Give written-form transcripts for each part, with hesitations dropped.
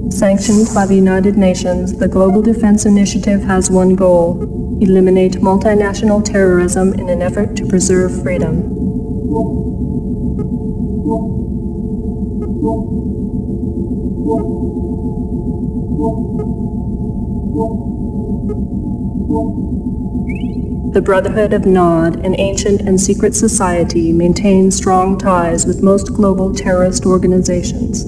Sanctioned by the United Nations, the Global Defense Initiative has one goal: eliminate multinational terrorism in an effort to preserve freedom. The Brotherhood of Nod, an ancient and secret society, maintains strong ties with most global terrorist organizations.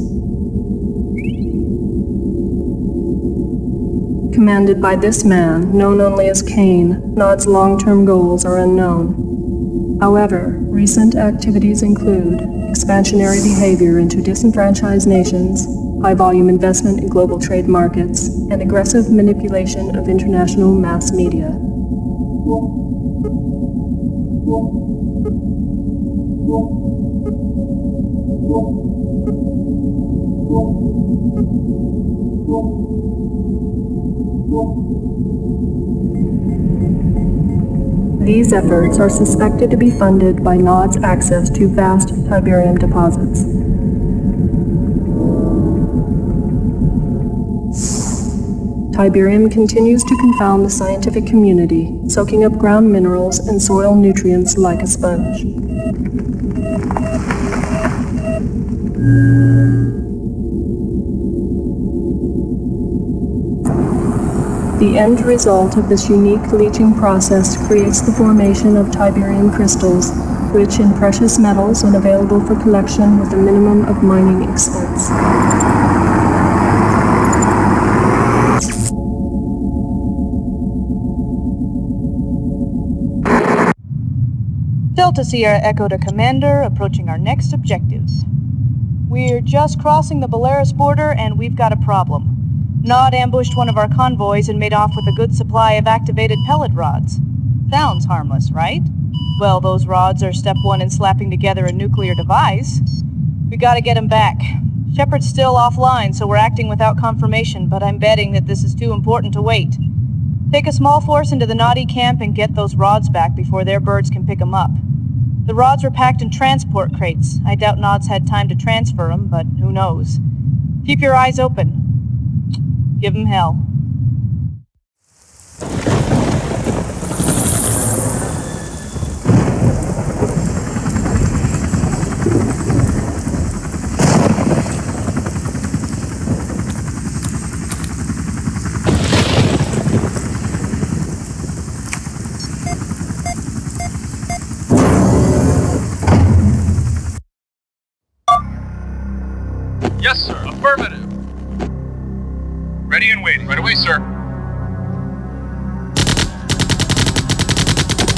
Commanded by this man, known only as Kane, Nod's long-term goals are unknown. However, recent activities include expansionary behavior into disenfranchised nations, high-volume investment in global trade markets, and aggressive manipulation of international mass media. These efforts are suspected to be funded by Nod's access to vast Tiberium deposits. Tiberium continues to confound the scientific community, soaking up ground minerals and soil nutrients like a sponge. The end result of this unique leaching process creates the formation of Tiberium crystals, rich in precious metals and available for collection with a minimum of mining expense. Delta Sierra Echo to Commander, approaching our next objectives. We're just crossing the Belarus border and we've got a problem. Nod ambushed one of our convoys and made off with a good supply of activated pellet rods. Sounds harmless, right? Well, those rods are step one in slapping together a nuclear device. We gotta get him back. Shepard's still offline, so we're acting without confirmation, but I'm betting that this is too important to wait. Take a small force into the Noddy camp and get those rods back before their birds can pick them up. The rods were packed in transport crates. I doubt Nod's had time to transfer them, but who knows. Keep your eyes open. Give him hell. Yes, sir. Affirmative. Ready and waiting. Right away, sir.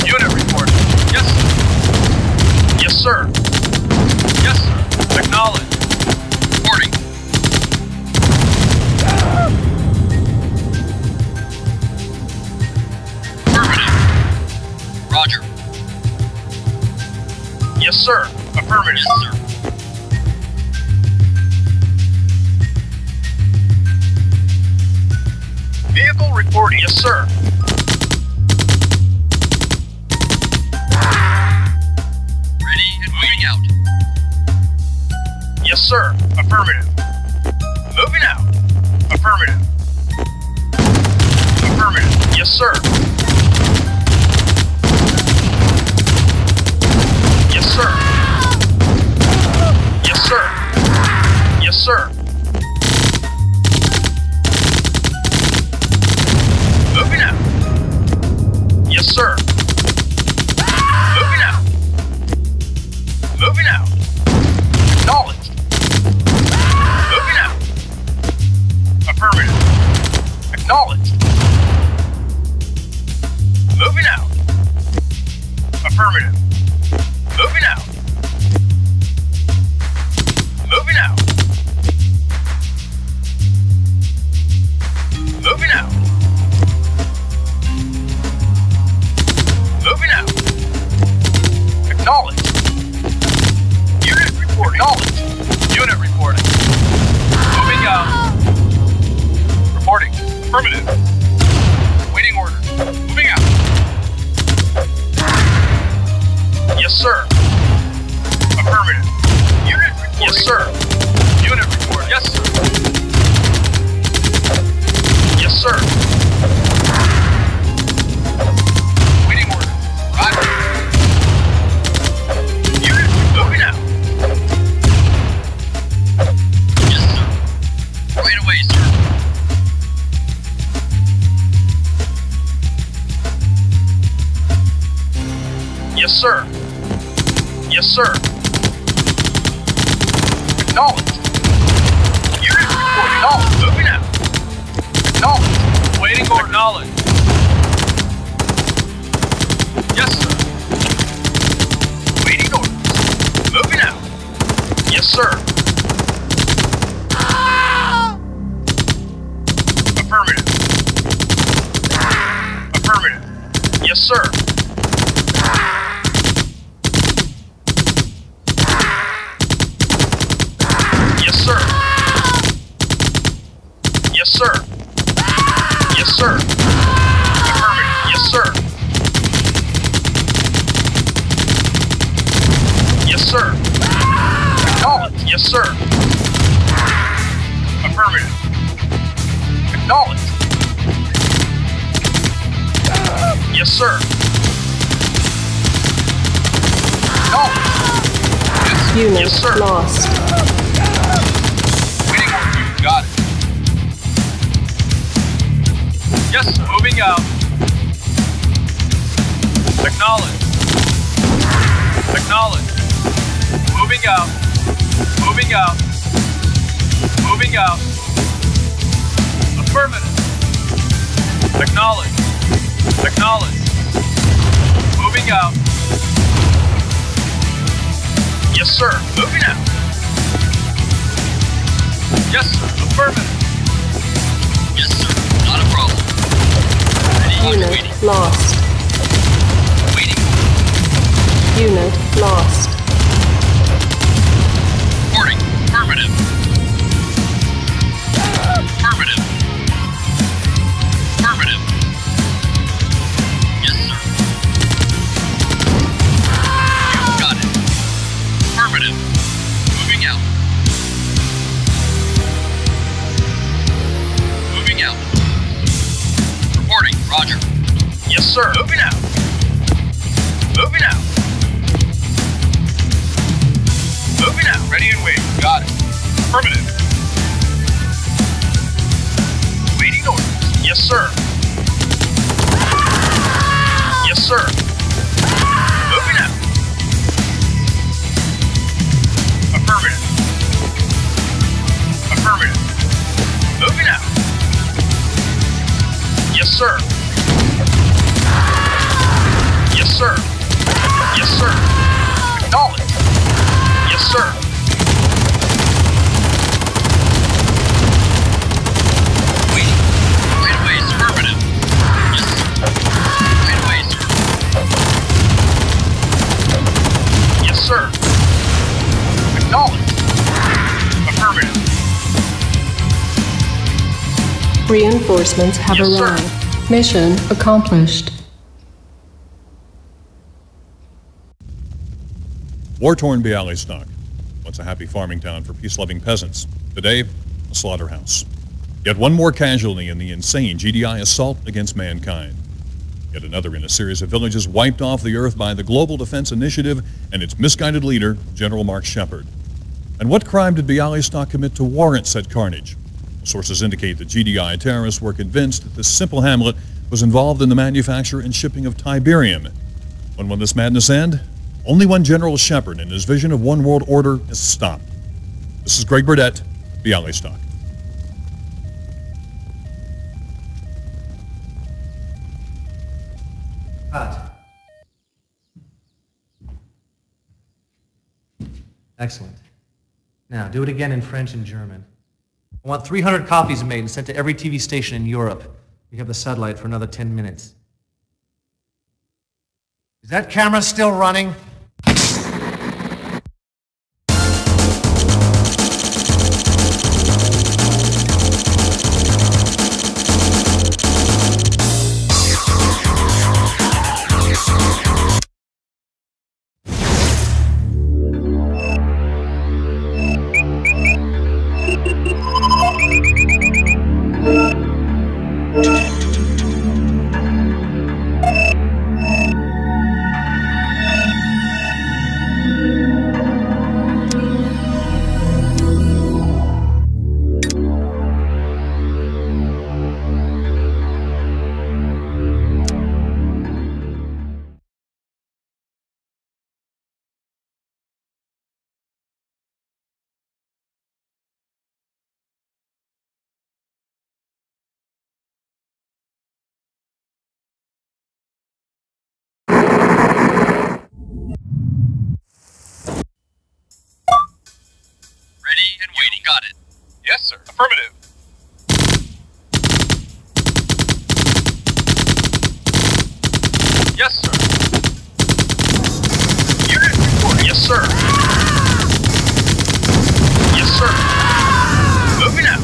Unit reporting. Yes, sir. Yes, sir. Yes, sir. Acknowledged. Reporting. Affirmative. Roger. Yes, sir. Affirmative. Yes, sir. Vehicle reporting. Yes, sir. Ready and moving out. Yes, sir. Affirmative. Moving out. Affirmative. Affirmative. Yes, sir. Yes, sir. Yes, sir. Yes, sir. Moving out. Yes, sir. Moving out. Moving out. Acknowledged. Moving out. Affirmative. Acknowledged. Moving out. Affirmative. Moving out. Moving out. Moving out. Moving out. Acknowledged. Unit reporting. Acknowledged. Unit reporting. Moving out. Reporting. Affirmative. Waiting orders. Moving out. Yes, sir. Affirmative. Unit reporting. Yes, sir. Unit reporting. Yes, sir. Yes, sir. Waiting order. Roger. Unit, moving out. Yes, sir. Right away, sir. Yes, sir. Yes, sir. Acknowledged. Unit report acknowledged. Moving out. Acknowledged. Waiting order. Acknowledged. Yes, sir. Waiting orders. Moving out. Yes, sir. Affirmative. Affirmative. Yes, sir. Yes, sir. Yes, sir. Yes, sir. Affirmative. Yes, sir. Yes, sir. Acknowledged. Yes, sir. Affirmative. Acknowledged. Yes, sir. Acknowledged. Unit Yes, sir. lost. Waiting order. You got it. Yes, sir. Moving out. Acknowledged. Acknowledged. Moving out. Moving out. Moving out. Affirmative. Acknowledged. Acknowledged. Moving out. Yes, sir. Moving out. Yes, sir. Affirmative. Yes, sir. Not a problem. Unit lost. Waiting. Unit lost. Reporting. Affirmative. Affirmative. Affirmative. Yes, sir. You got it. Affirmative. Moving out. Moving out. Reporting. Roger. Yes, sir. Moving out. Moving out. Moving out. Ready and waiting. Got it. Affirmative. Waiting orders. Yes, sir. Yes, sir. Moving out. Affirmative. Affirmative. Moving out. Yes, sir. Yes, sir. Yes, sir. Acknowledged. Yes, sir. Waiting. Right away, affirmative. Yes, sir. Right away, sir. Yes, sir. Acknowledged. Affirmative. Reinforcements have Yes, sir. arrived. Mission accomplished. War-torn Bialystok, once a happy farming town for peace-loving peasants. Today, a slaughterhouse. Yet one more casualty in the insane GDI assault against mankind. Yet another in a series of villages wiped off the earth by the Global Defense Initiative and its misguided leader, General Mark Shepard. And what crime did Bialystok commit to warrant said carnage? Sources indicate that GDI terrorists were convinced that this simple hamlet was involved in the manufacture and shipping of Tiberium. When will this madness end? Only when General Shepard and his vision of one world order is stopped. This is Greg Burdett, Bialystok. Cut. Excellent. Now, do it again in French and German. I want 300 copies made and sent to every TV station in Europe. We have the satellite for another 10 minutes. Is that camera still running? sir. Yes, sir. Moving out.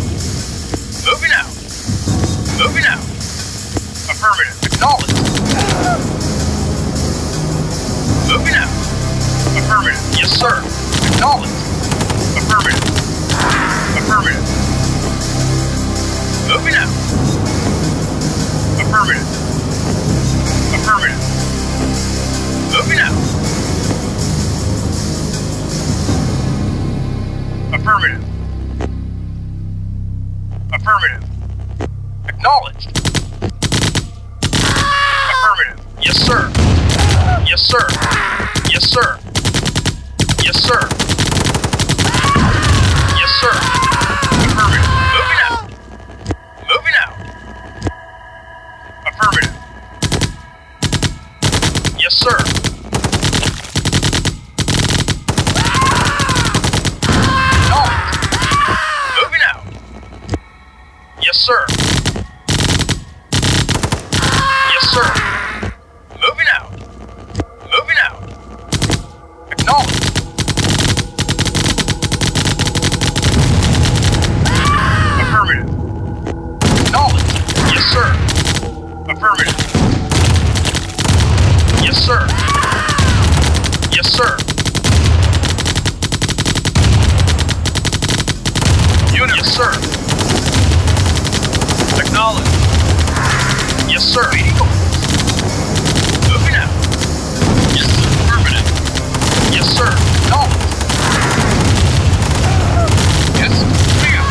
Moving out. Moving out. Affirmative. Acknowledged. Moving out. Affirmative. Yes, sir. Acknowledged. Affirmative. Affirmative. Moving out. Affirmative. Affirmative. Moving out. Affirmative. Affirmative. Acknowledged. Affirmative. Yes, sir. Yes, sir. Yes, sir. Yes, sir. Yes, sir. Affirmative. Moving out. Moving out. Affirmative. Yes, sir. Moving out. Yes, sir. Yes, sir. Moving out. Moving out. Acknowledged. Affirmative. Acknowledged. Yes, sir. Affirmative. Yes, sir. Yes, sir. Unit. Yes, sir. Acknowledged. Yes, sir. Moving out. Yes, sir. Affirmative. Yes, sir. Acknowledged. Yes. Moving out.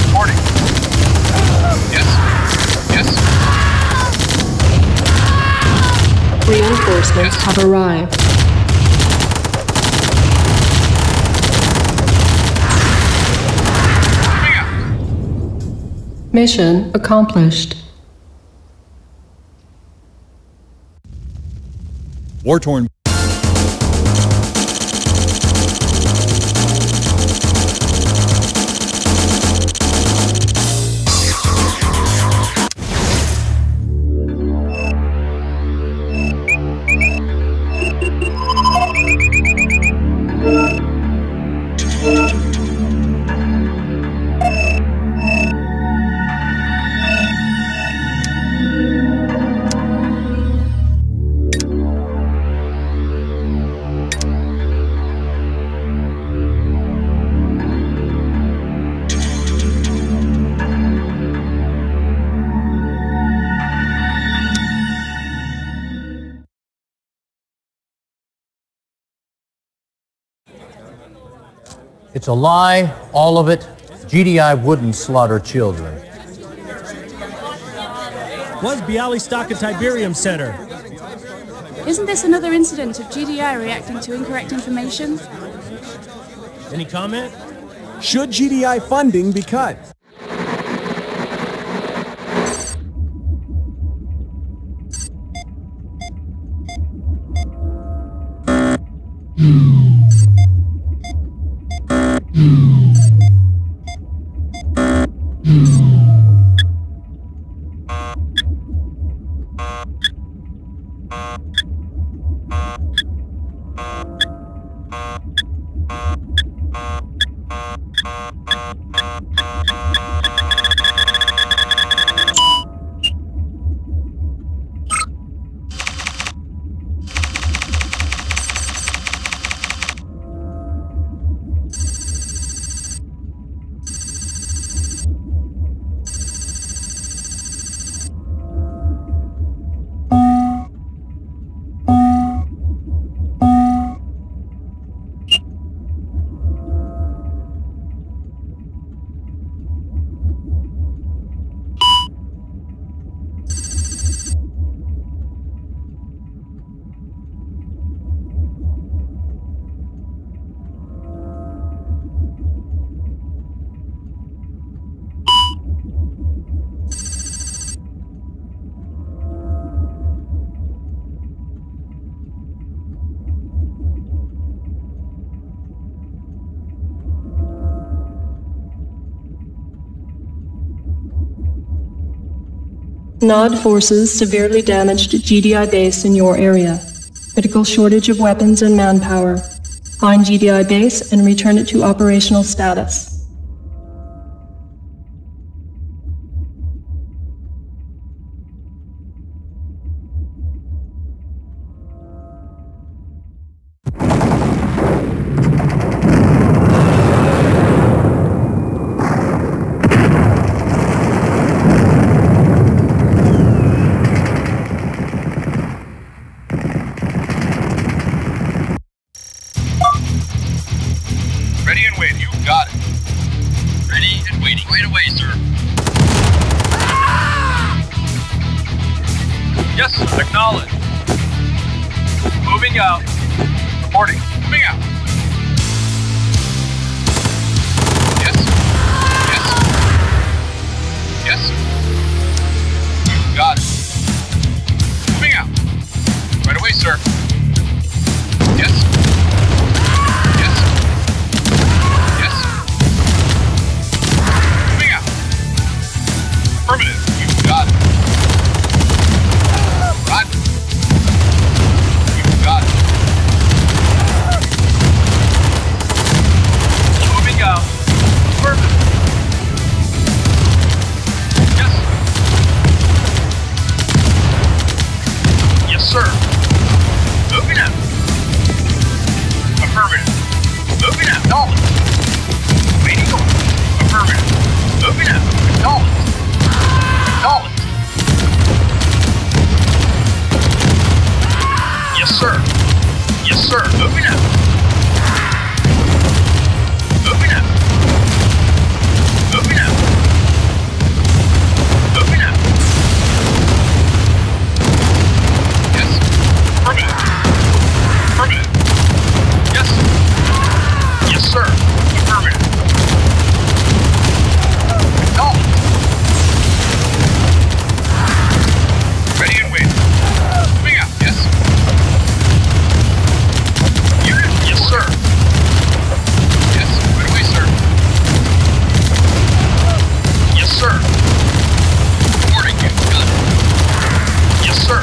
Reporting. Yes. Yes. Reinforcements have arrived. Moving out. Mission accomplished. War-torn. It's a lie, all of it. GDI wouldn't slaughter children. Was Bialystok a Tiberium center? Isn't this another incident of GDI reacting to incorrect information? Any comment? Should GDI funding be cut? Nod forces severely damaged GDI base in your area. Critical shortage of weapons and manpower. Find GDI base and return it to operational status. Ready and waiting. You got it. Ready and waiting. Right away, sir. Yes, sir. Acknowledge. Moving out. Reporting. Moving out. Yes, sir. Yes, sir. Yes, sir. You got it. Moving out. Right away, sir. Yes, sir. Yes, sir. Yes, sir. Moving out. Affirmative. You got it. Roger. You got it. Moving out. Affirmative. Yes, sir. Yes, sir. Moving out. Affirmative. Moving out. Knowledge. Waiting order. Affirmative. Moving out. Knowledge. Knowledge. Yes, sir. Yes, sir. Moving out. Moving out. Moving out. Moving out. Yes. Affirmative. Affirmative. Yes. Yes, sir. Affirmative. Acknowledge. Ready and waiting. Moving out. Yes. Unit. Yes, sir. Yes. Right away, sir. Yes, sir. Reporting. You got it. Yes, sir.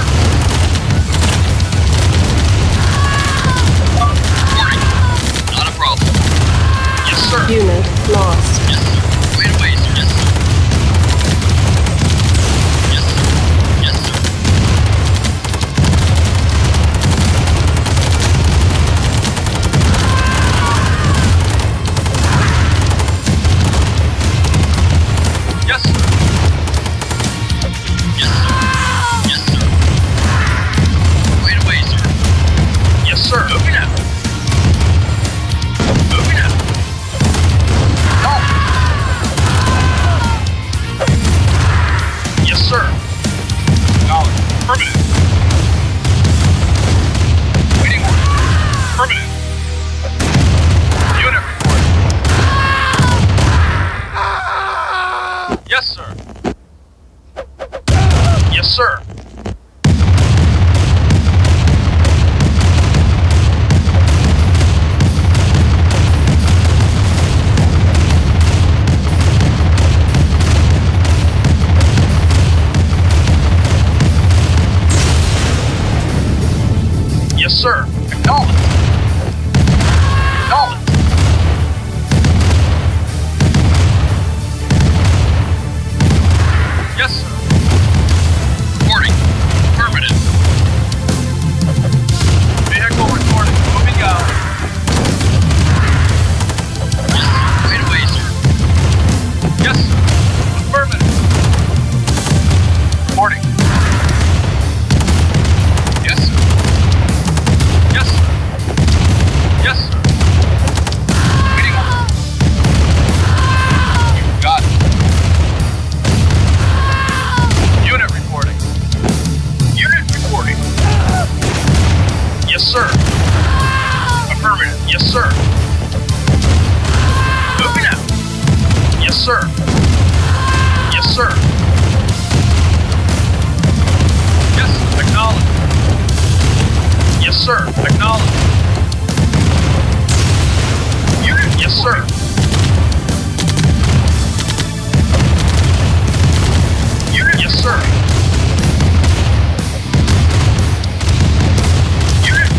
Reporting. Not a problem. Yes, sir. Unit lost. Yes, sir. Wait away, sir. Yes, sir. Yes, sir. Yes, sir. Yes, sir. Yes, sir. Yes, sir. Wait away, sir. Yes, sir. Moving out. Moving out. No. Yes, sir. Knowledge. Affirmative. Waiting order. Affirmative. Unit report. Yes, sir. Yes, sir. Yes, sir. Acknowledge. Acknowledge. Yes, sir. Reporting. Affirmative. Vehicle reporting. Moving out. Yes, sir. Wait away, sir. Yes, sir. Affirmative. Reporting. Yes, sir. Yes, sir. Yes, sir. Waiting order. You got it. Unit reporting. Unit reporting. Yes, sir. Affirmative. Yes, sir. Moving out. Yes, sir. Yes, sir. Yes, acknowledge. Yes, sir. Acknowledge. Unit. Yes, sir. Unit. Yes, sir. Unit.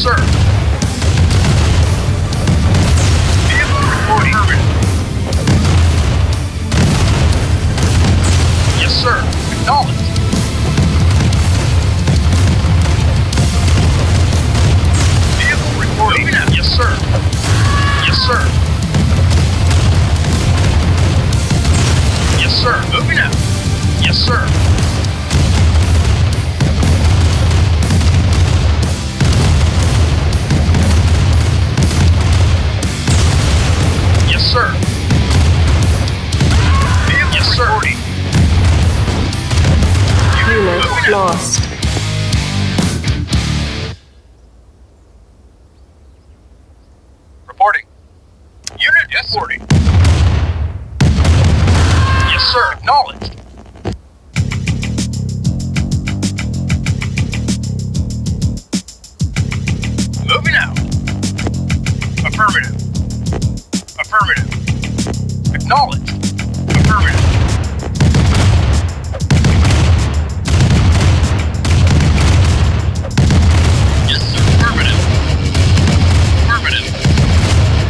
sir. Vehicle reporting. Yes, sir. Acknowledged. Vehicle reporting. Moving out. Yes, sir. Yes, sir. Yes, sir. Moving out. Yes, sir. Yes, sir. Yes, sir. Unit lost. Reporting. Unit reporting. Yes, sir. Acknowledged. Moving out. Affirmative. Affirmative. Acknowledged. Affirmative. Yes, sir. Affirmative. Affirmative.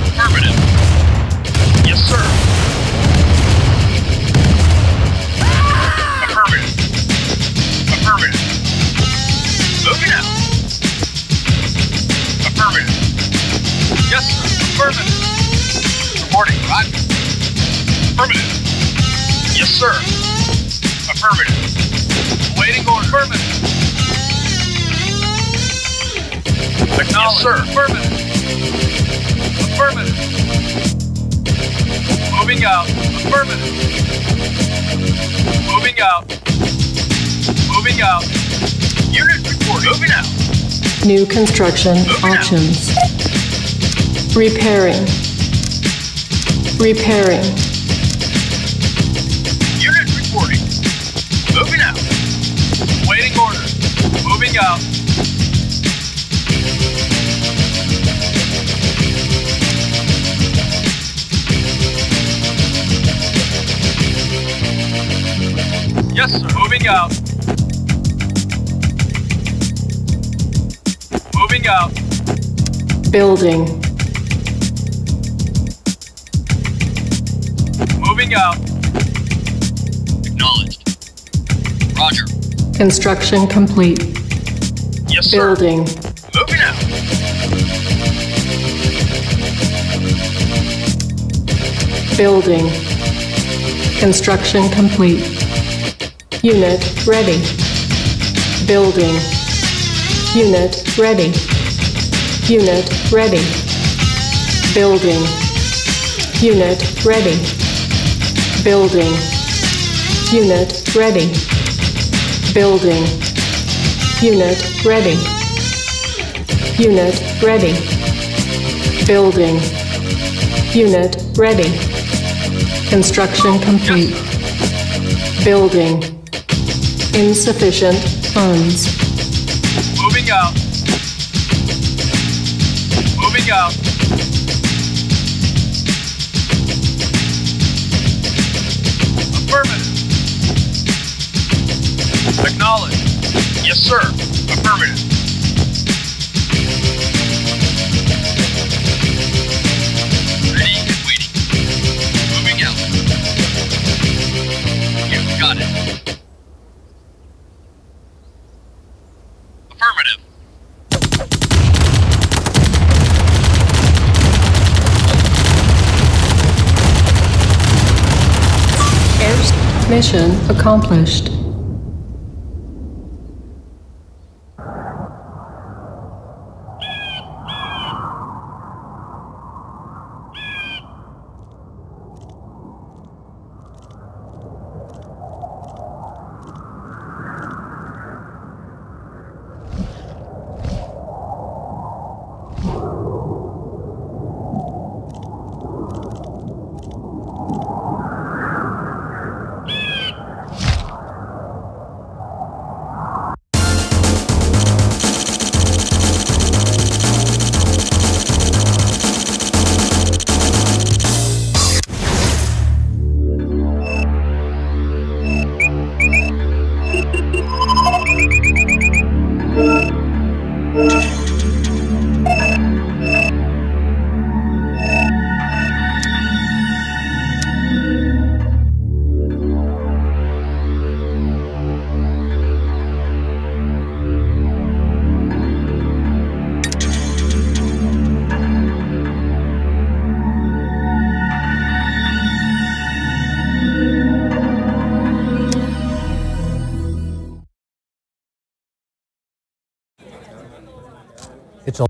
Affirmative. Yes, sir. Affirmative. Affirmative. Moving out. Affirmative. Yes, sir. Affirmative. Reporting, Roger. Affirmative. Yes, sir. Affirmative. Waiting order. Affirmative. Acknowledge. Yes, sir. Affirmative. Affirmative. Moving out. Affirmative. Moving out. Moving out. Unit report. Moving out. New construction options. Repairing. Repairing. Unit reporting. Moving out. Waiting order. Moving out. Yes, sir. Moving out. Moving out. Building. Moving out. Acknowledged. Roger. Construction complete. Yes, sir. Building. Moving out. Building. Construction complete. Unit ready. Building. Unit ready. Unit ready. Building. Unit ready. Building. Unit ready. Building. Unit ready. Unit ready. Building. Unit ready. Construction complete. Building. Insufficient funds. Moving out. Moving out. Affirmative. Acknowledge. Yes, sir. Affirmative. Ready and waiting. Moving out. You've got it. Affirmative. Mission accomplished. It's a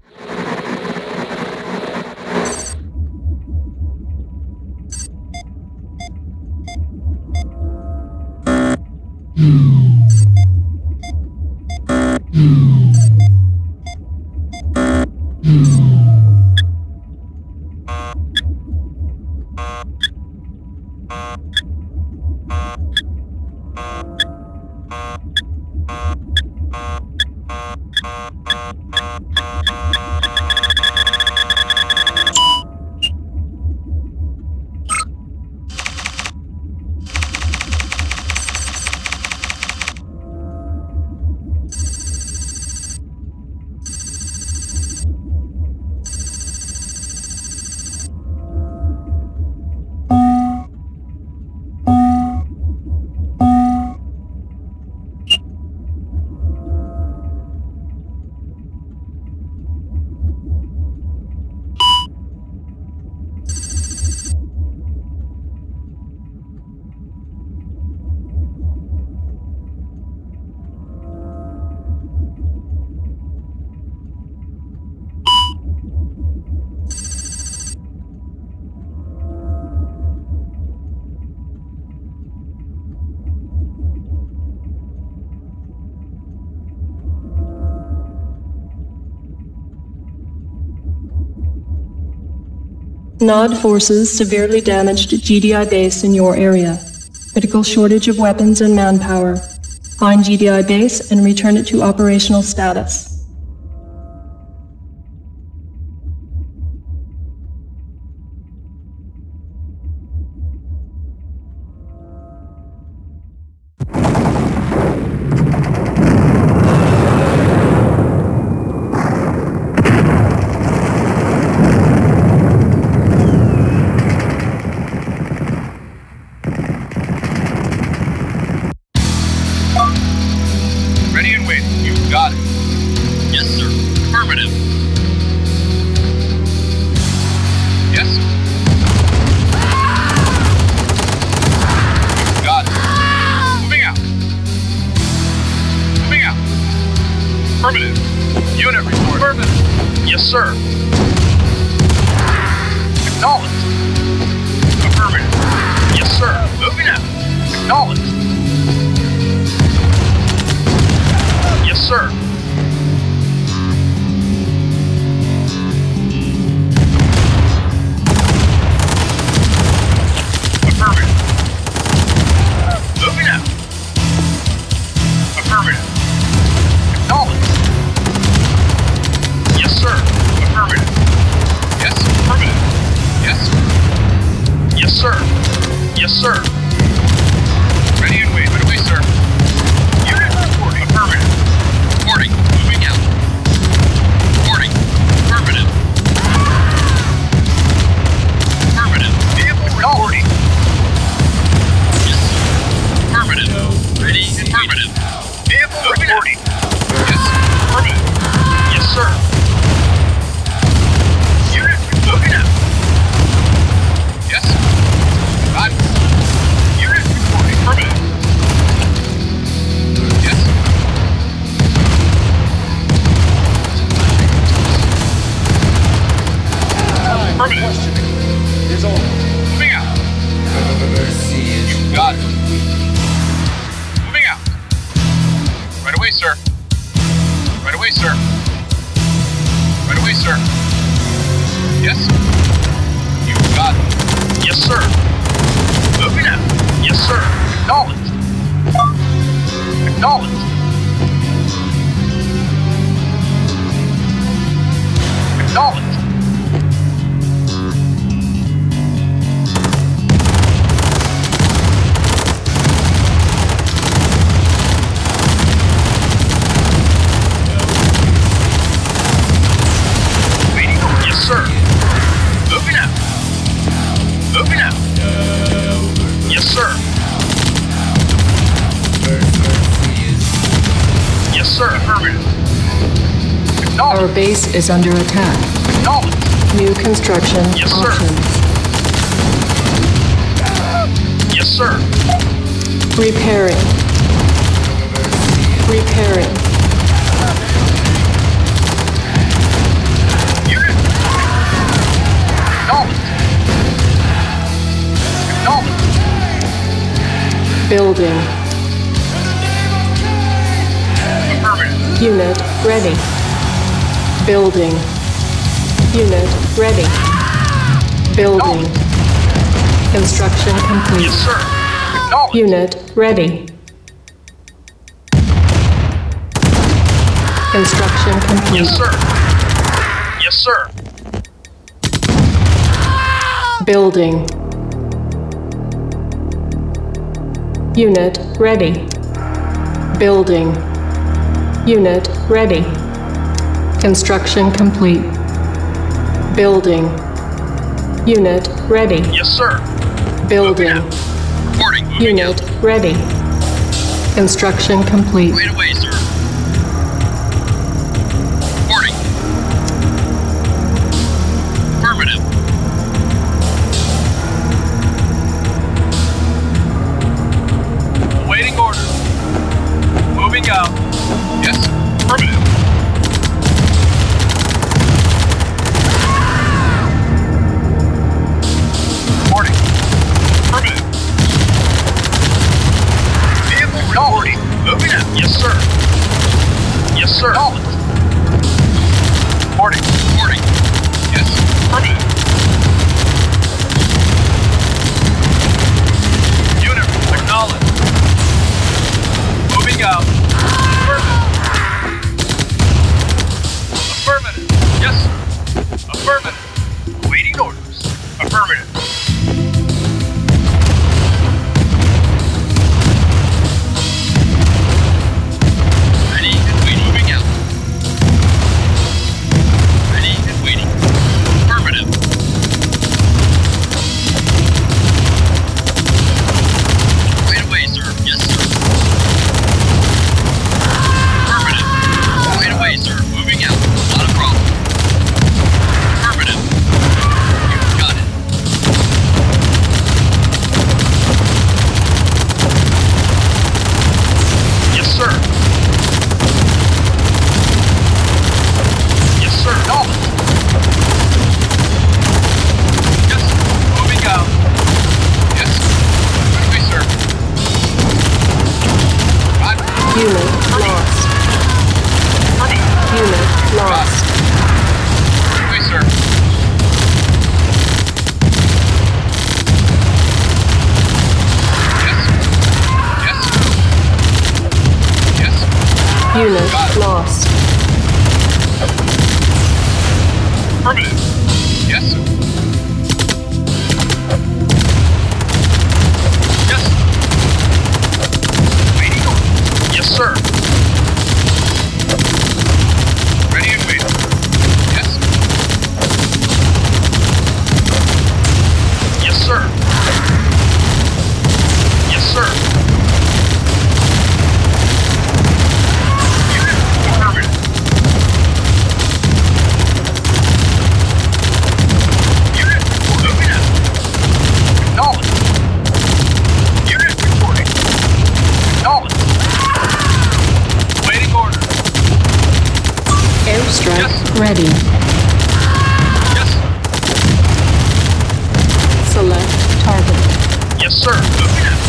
Nod forces severely damaged GDI base in your area. Critical shortage of weapons and manpower. Find GDI base and return it to operational status. Ready and wait. You've got it. Yes, sir. Affirmative. Yes, sir. You've got it. Moving out. Moving out. Affirmative. Unit report. Affirmative. Yes, sir. Acknowledged. Affirmative. Yes, sir. Moving out. Acknowledged. Yes, sir. Affirmative. Moving out. Affirmative. Acknowledged. Yes, sir. Affirmative. Yes, affirmative. Yes. Yes, sir. Yes, sir. Ready and wait. Right away, sir. Unit reporting. Affirmative. Reporting. Moving out. Reporting. Affirmative. Affirmative. Vehicle reporting. Yes, sir. Affirmative. Ready and affirmative. Vehicle reporting. Yes, affirmative. Yes, sir. Unit moving out. Yes, sir. Got it. Unit reporting. Affirmative. Yes, sir. Affirmative. Moving out. You got it. Moving out. Right away, sir. Right away, sir. Right away, sir. Yes, sir. You got it. Yes, sir. Moving out. Yes, sir. Acknowledged. Acknowledged. Acknowledged. Waiting. Yes, sir. Moving out. Moving out. Yes, sir. Yes, sir. Affirmative. Our base is under attack. Acknowledged. New construction Yes, sir. options. Yes, sir. Repairing. Repairing. Building. Affirmative. Unit ready. Building. Unit ready. Building. Construction complete. Yes, sir. Acknowledged. Unit ready. Construction complete. Yes, sir. Yes, sir. Building. Unit ready. Building. Unit ready. Construction complete. Building. Unit ready. Yes, sir. Building. Reporting. Moving Unit out. ready. Construction complete. Right away, sir. Reporting. Affirmative. Awaiting order. Moving out. Yes. Affirmative. Reporting. Affirmative. Vehicle reporting. Moving out. Yes, sir. Yes, sir. Acknowledged. Reporting. Reporting. Yes. Affirmative. Unit acknowledged. Moving out. Affirmative. Affirmative. Yes, sir. Affirmative. Awaiting orders. Affirmative. Ready and waiting. Moving out. Ready and waiting. Affirmative. Right away, sir. Yes, sir. Affirmative. Right away, sir. Moving out. Not a problem. Affirmative. You've got it. Yes, sir. Yes, sir. Knowledge. Yes. Moving out. Yes. Right away, sir. Roger. Unit lost. Unit lost. Right away, sir. Yes. Yes. Yes. Unit Got it. lost. Affirmative. Yes, sir. Yes. Waiting order. Yes, sir. Ready and waiting. Yes. Yes, sir. Yes, sir. Unit affirmative. Unit moving out. Acknowledged. Unit reporting. Acknowledged. Waiting order. Airstrike Yes. ready. Yes, sir. Select target. Yes, sir. Moving out.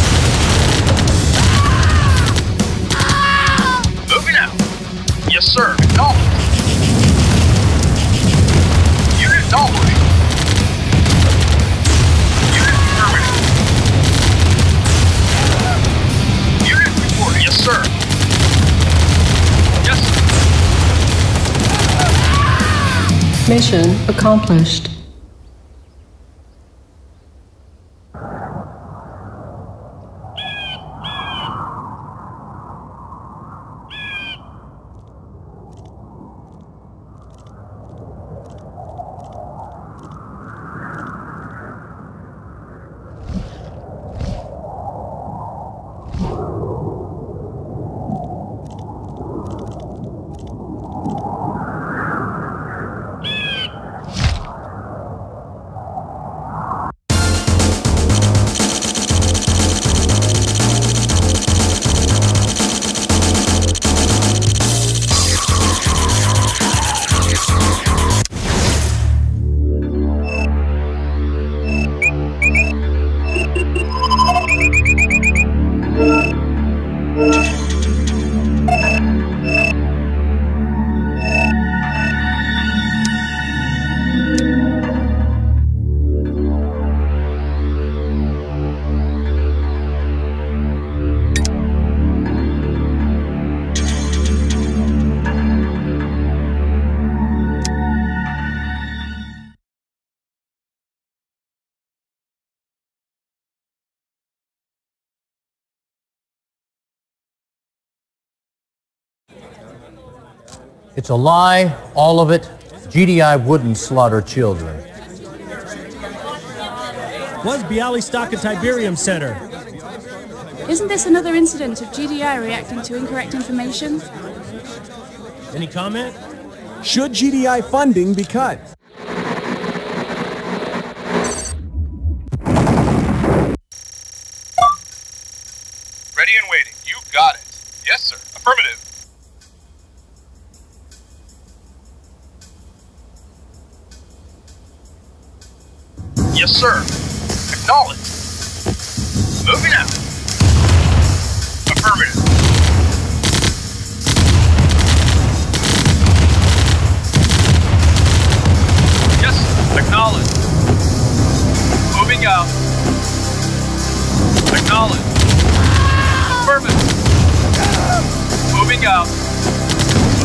Moving out. Yes, sir. Acknowledged. Unit acknowledged. Unit affirmative. Unit reporting. Yes, sir. Yes, sir. Mission accomplished. It's a lie, all of it. GDI wouldn't slaughter children. Was Bialystok a Tiberium Center? Isn't this another incident of GDI reacting to incorrect information? Any comment? Should GDI funding be cut? Ready and waiting. You got it. Yes, sir. Affirmative. Yes, sir. Acknowledged. Moving out. Affirmative. Yes, acknowledged. Moving out. Acknowledged. Affirmative. Moving out.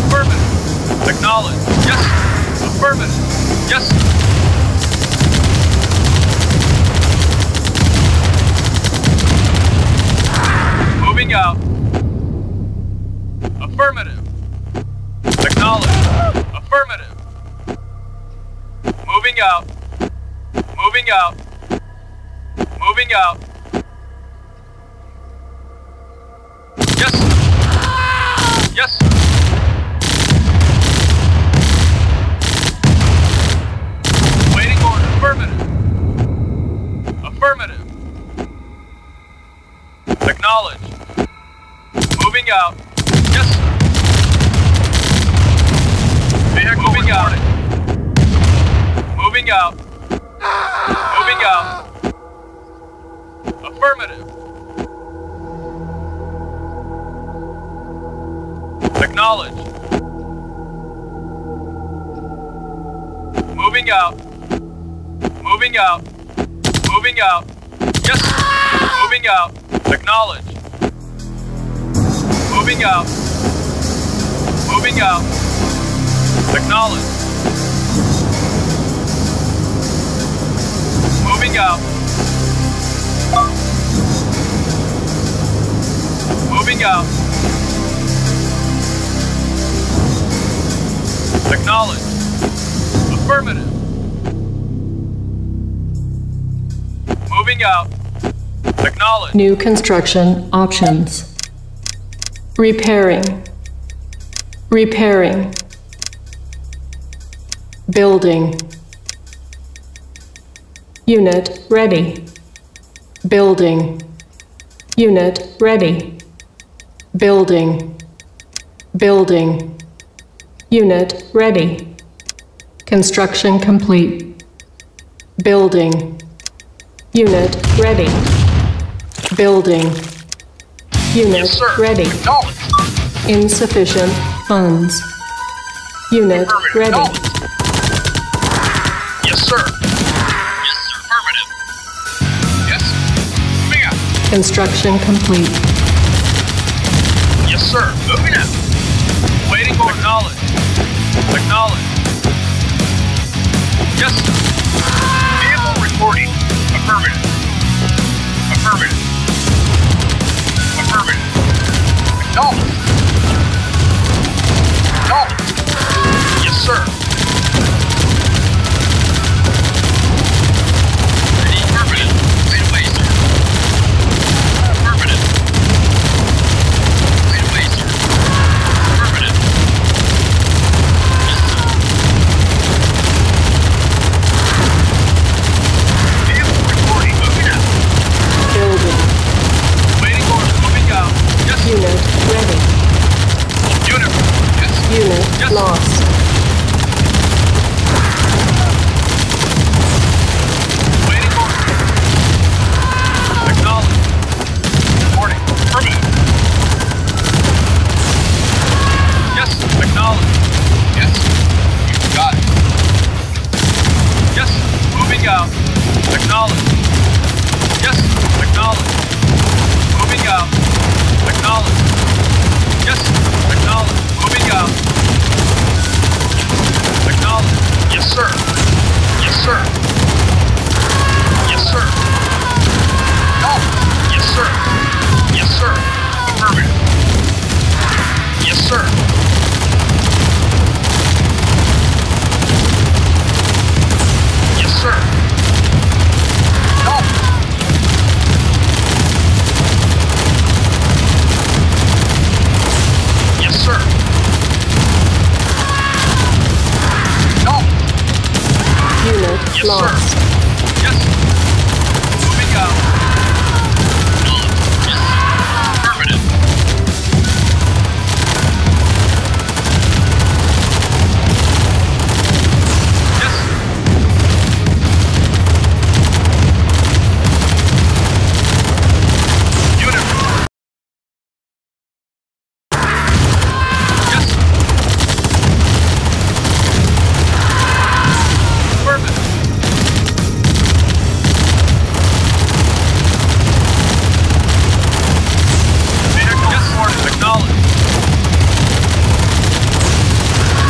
Affirmative. Acknowledged. Yes. Affirmative. Yes. Moving out. Affirmative. Acknowledged. Affirmative. Moving out. Moving out. Moving out. Yes. Yes. Waiting order. Affirmative. Affirmative. Acknowledged. Moving out. Yes. Vehicle moving out. Moving out. Moving out. Affirmative. Acknowledged. Moving out. Moving out. Moving out. Yes. Moving out. Acknowledged. Moving out. Moving out. Acknowledged. Moving out. Moving out. Acknowledged. Affirmative. Moving out. Acknowledged. New construction options. Repairing. Repairing. Building. Unit ready. Building. Unit ready. Building. Building. Unit ready. Construction complete. Building. Unit ready. Building. Unit Yes, sir. ready. Acknowledged. Insufficient funds. Unit Affirmative. ready. Acknowledged. Yes, sir. Yes, sir. Affirmative. Yes. Moving out. Construction complete. Yes, sir. Moving out. Waiting for acknowledged. Acknowledged. Yes, sir. Vehicle reporting. Affirmative. Affirmative. Affirmative. Acknowledged. Acknowledged. Yes, sir. Ready? Affirmative. Right away, sir. Affirmative. Right away, sir. Affirmative. Yes, sir. Vehicle reporting. Moving out. Building. Waiting orders. Moving out. Yes. Unit ready. Unit. Yes. Unit Yes. lost. Waiting order. Acknowledged. Reporting. Affirmative. Yes. Acknowledged. Yes. You got it. Yes. Moving out. Acknowledged. Yes. Acknowledged. Moving out. Acknowledged. Yes. Acknowledged. Moving out. Acknowledged. Yes, sir. Yes, sir. Yes, sir. Acknowledged. Yes, sir. Yes, sir. Affirmative. Yes, sir. sir. Unit Yes, lost. sir. Yes. Moving out. Yes. Affirmative. Yes. Unit. Yes. Affirmative.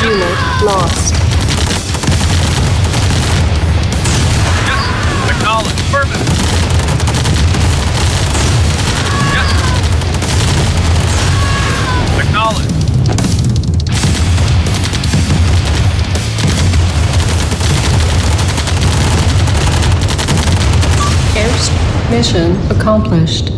Unit lost. Yes, acknowledge. Affirmative. Yes. Acknowledge. Mission accomplished.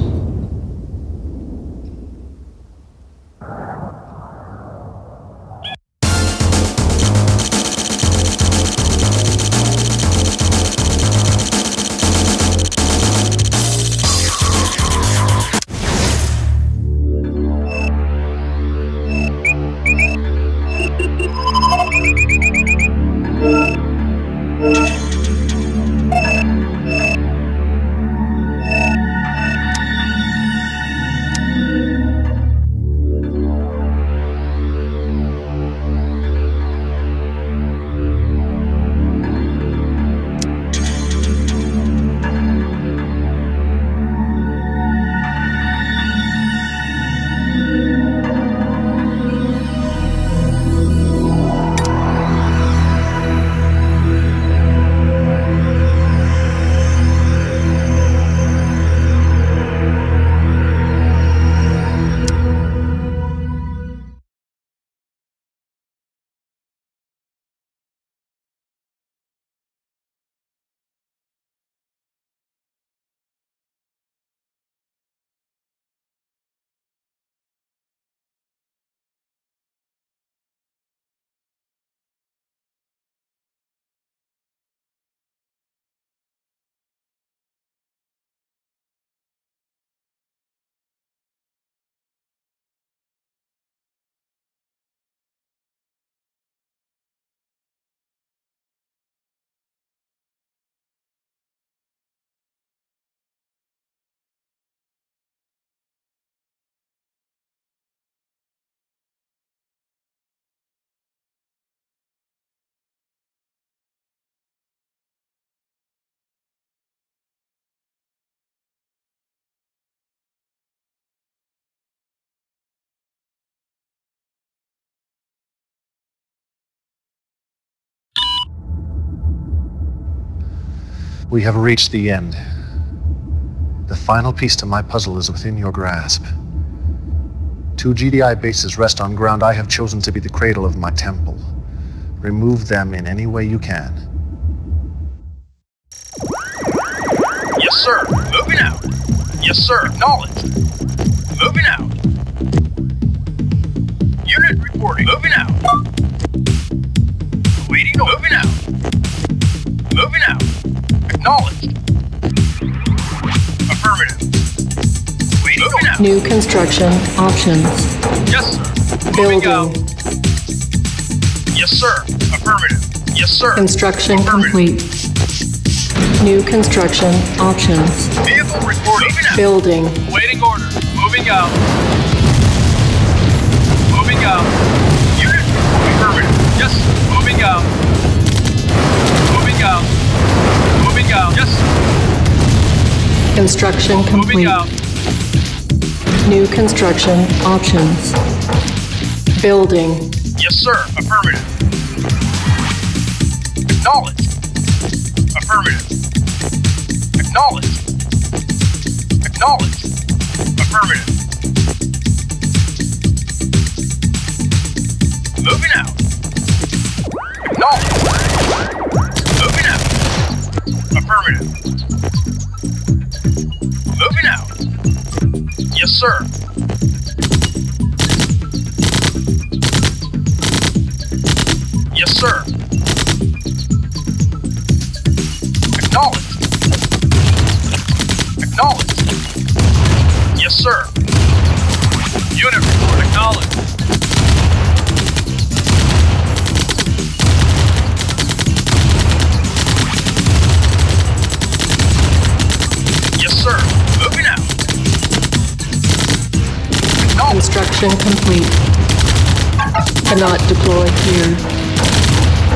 We have reached the end. The final piece to my puzzle is within your grasp. 2 GDI bases rest on ground I have chosen to be the cradle of my temple. Remove them in any way you can. Yes, sir. Moving out. Yes, sir. Acknowledged. Moving out. Unit reporting. Moving out. Waiting. Moving out. Moving out. Acknowledged. Affirmative. Waiting. Moving out. New construction options. Yes, sir. Moving Building. out. Yes, sir. Affirmative. Yes, sir. Construction Affirmative. complete. New construction options. Vehicle reporting. Moving out. Building. Waiting order. Moving out. Moving out. Unit. Affirmative. Yes. Moving out. Moving out. Moving out. Yes. Construction Moving complete. out. New construction options. Building. Yes, sir. Affirmative. Acknowledged. Affirmative. Acknowledged. Acknowledged. Affirmative. Moving out. Acknowledged. Moving out. Affirmative. Moving out. Yes, sir. Yes, sir. Acknowledged. Acknowledged. Yes, sir. Unit report acknowledged. Yes, sir. Moving out. Construction complete. Cannot deploy here.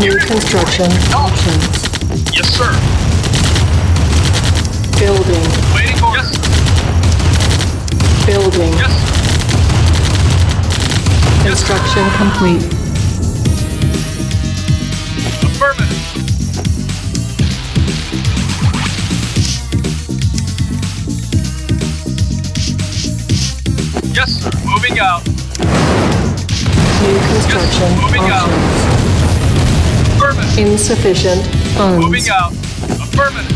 New construction options. Yes, sir. Building. Waiting order. Yes, sir. Building. Yes, sir. Construction complete. Affirmative. Yes, sir. Moving out. New construction Yes, moving out. options. Affirmative. Insufficient funds. Moving out. Affirmative.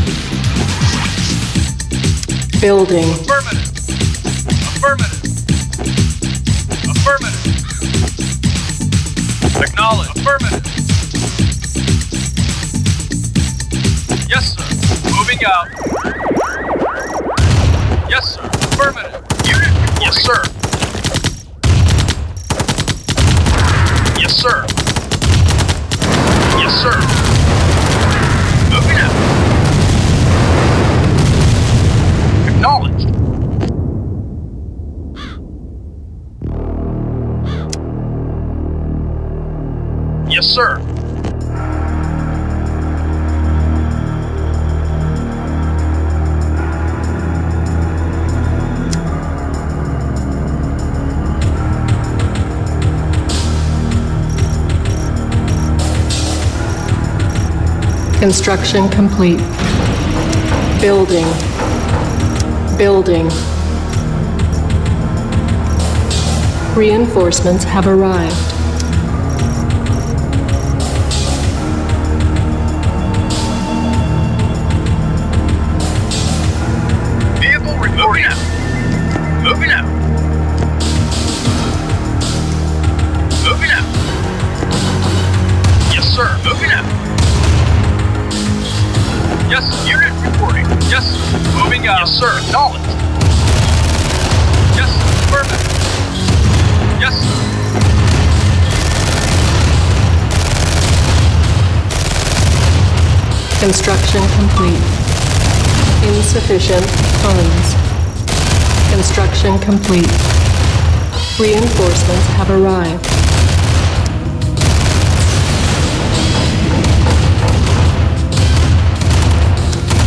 Building. Affirmative. Affirmative. Affirmative. Acknowledge. Affirmative. Yes, sir. Moving out. Yes, sir. Affirmative. Unit reporting. Yes, sir. Yes, sir. Yes, sir. Moving out. Acknowledged. Yes, sir. Construction complete. Building. Building. Reinforcements have arrived. Vehicle reporting out. Moving out. Moving out. Yes, sir. Moving out. Yes, unit reporting. Yes, sir. Moving out. Yes, sir. Acknowledged. Yes, sir. Affirmative. Yes, sir. Construction complete. Insufficient funds. Construction complete. Reinforcements have arrived.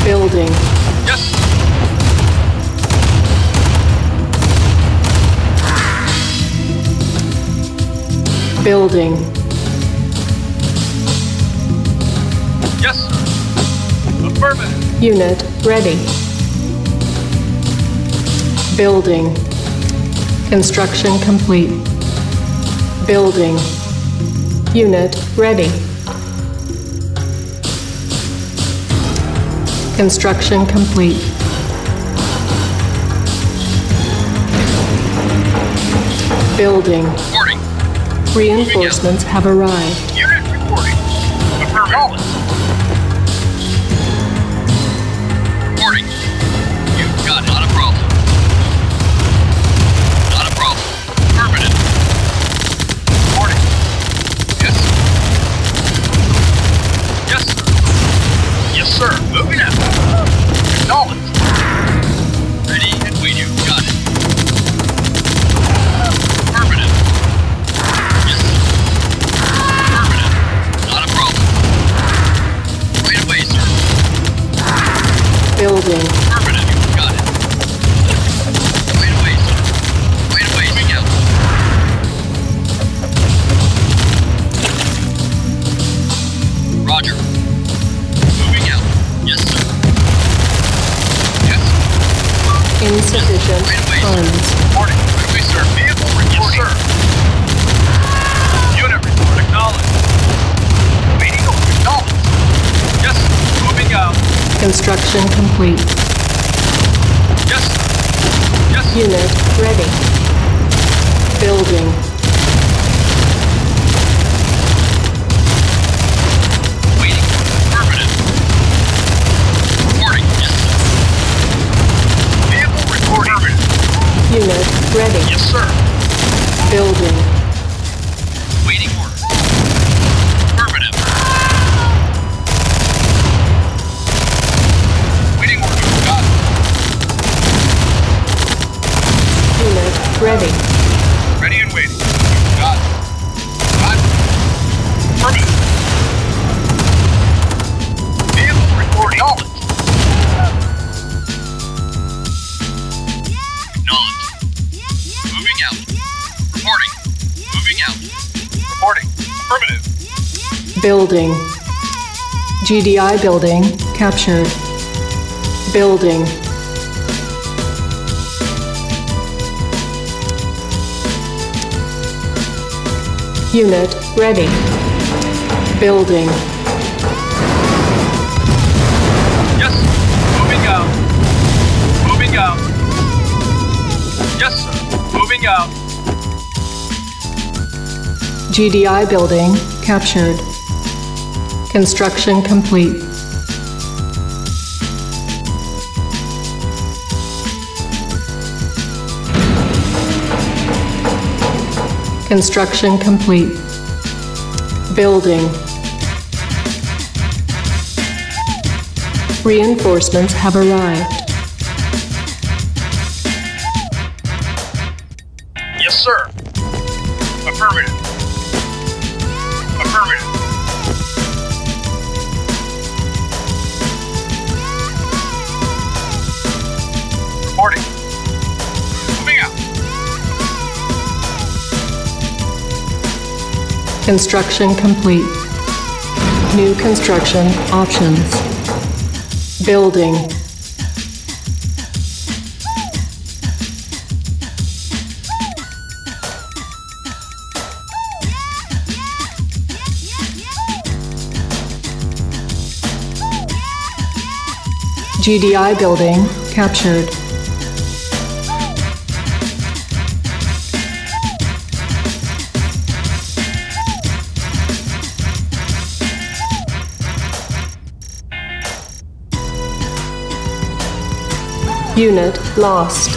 Building. Yes, sir. Building. Yes, sir. Affirmative. Unit ready. Building. Construction complete. Building. Unit ready. Construction complete. Building. Reporting. Reinforcements have arrived. Unit reporting. Affirmative. Reporting. You've got it. Not a problem. Not a problem. Affirmative. Reporting. Yes, sir. Yes, sir. Yes, sir. Moving out. Acknowledged. Ready and waiting. Got it. Affirmative. Yes, sir. Affirmative. Not a problem. Right away, sir. Building. Affirmative. Got it. Right away, sir. Right away. Moving out. Roger. Moving out. Yes, sir. Yes, sir. Insufficient Right away, sir. funds. Reporting. Right away, sir. Vehicle reporting. Yes, sir. Unit report acknowledged. Waiting over. Acknowledged. Yes, sir. Moving out. Construction complete. Yes, sir. Yes, sir. Unit ready. Building. Building. GDI building captured. Building. Unit ready. Building. Yes, moving out. Moving out. Yes, sir. Moving out. GDI building captured. Construction complete. Construction complete. Building. Reinforcements have arrived. Yes, sir. Affirmative. Affirmative. Reporting. Moving out. Construction complete. New construction options. Building. GDI building captured. Unit lost.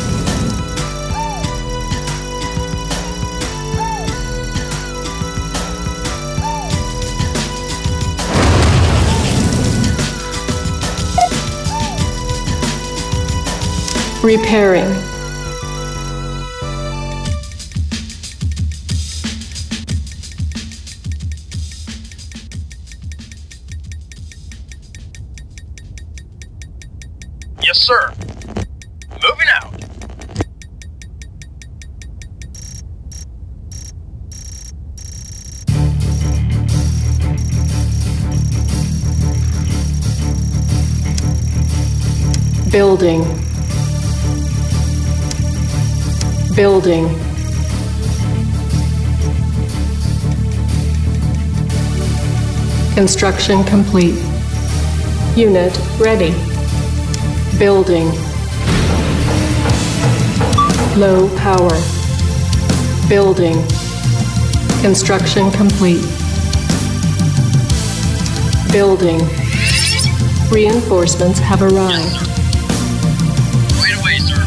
Repairing. Yes, sir. Moving out. Building. Building. Construction complete. Unit ready. Building. Low power. Building. Construction complete. Building. Reinforcements have arrived. Right away, sir.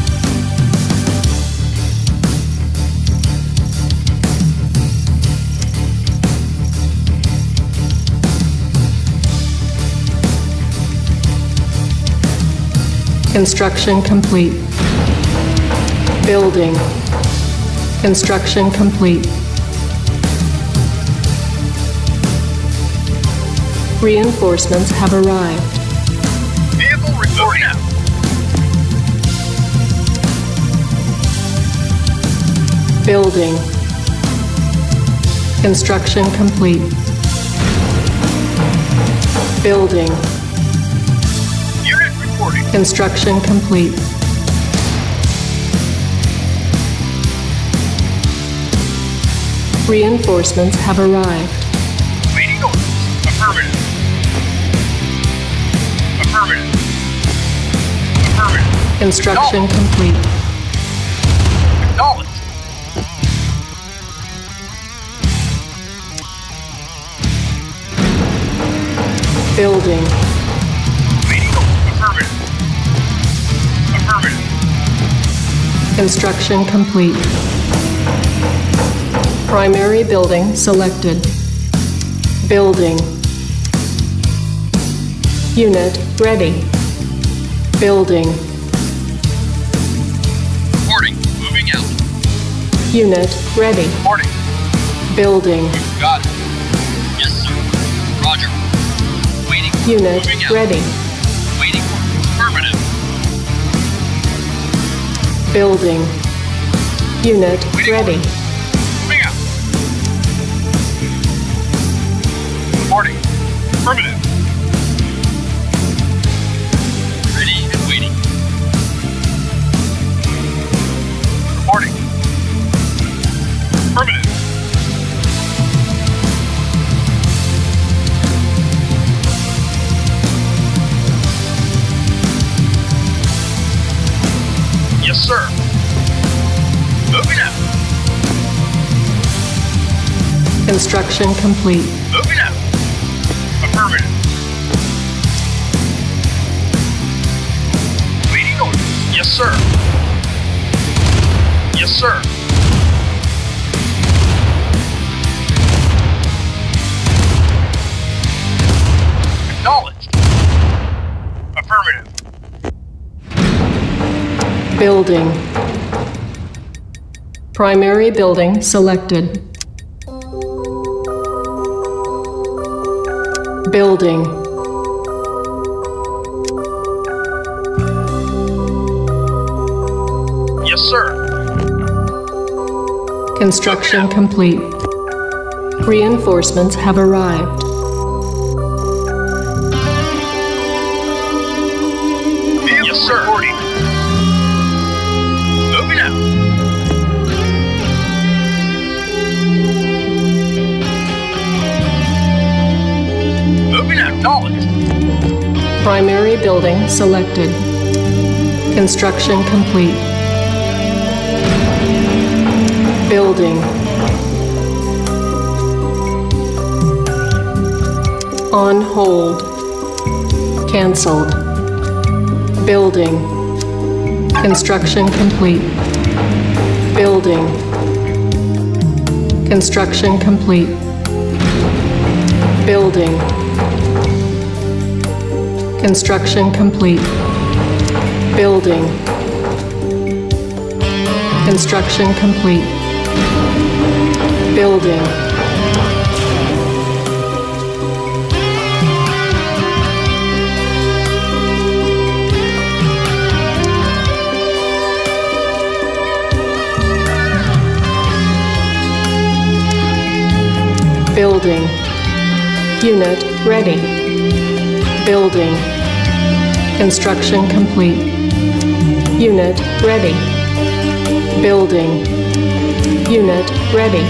Construction complete. Building. Construction complete. Reinforcements have arrived. Vehicle reporting out. Building. Construction complete. Building. Unit reporting. Construction complete. Reinforcements have arrived. Waiting orders. Affirmative. Affirmative. Affirmative. Construction complete. Acknowledged. Building. Waiting orders. Affirmative. Affirmative. Construction complete. Primary building selected. Building. Unit ready. Building. Reporting. Moving out. Unit ready. Reporting. Building. Got it. Yes, sir. Roger. Waiting. Unit Moving out. ready. Waiting. Affirmative. Building. Unit Waiting. ready. Moving out. Reporting. Affirmative. Ready and waiting. Reporting. Affirmative. Yes, sir. Moving out. Construction complete. Moving out. Affirmative. Waiting orders. Yes, sir. Yes, sir. Acknowledged. Affirmative. Building. Primary building selected. Building. Yes, sir. Construction complete. Reinforcements have arrived. Yes, sir. Reporting. Moving out. Moving out. Acknowledged. Primary building selected. Construction complete. Building. On hold. Cancelled. Building. Construction complete. Building. Construction complete. Building. Construction complete. Building. Construction complete. Building. Building. Unit ready. Building. Construction complete. Unit ready. Building. Unit ready.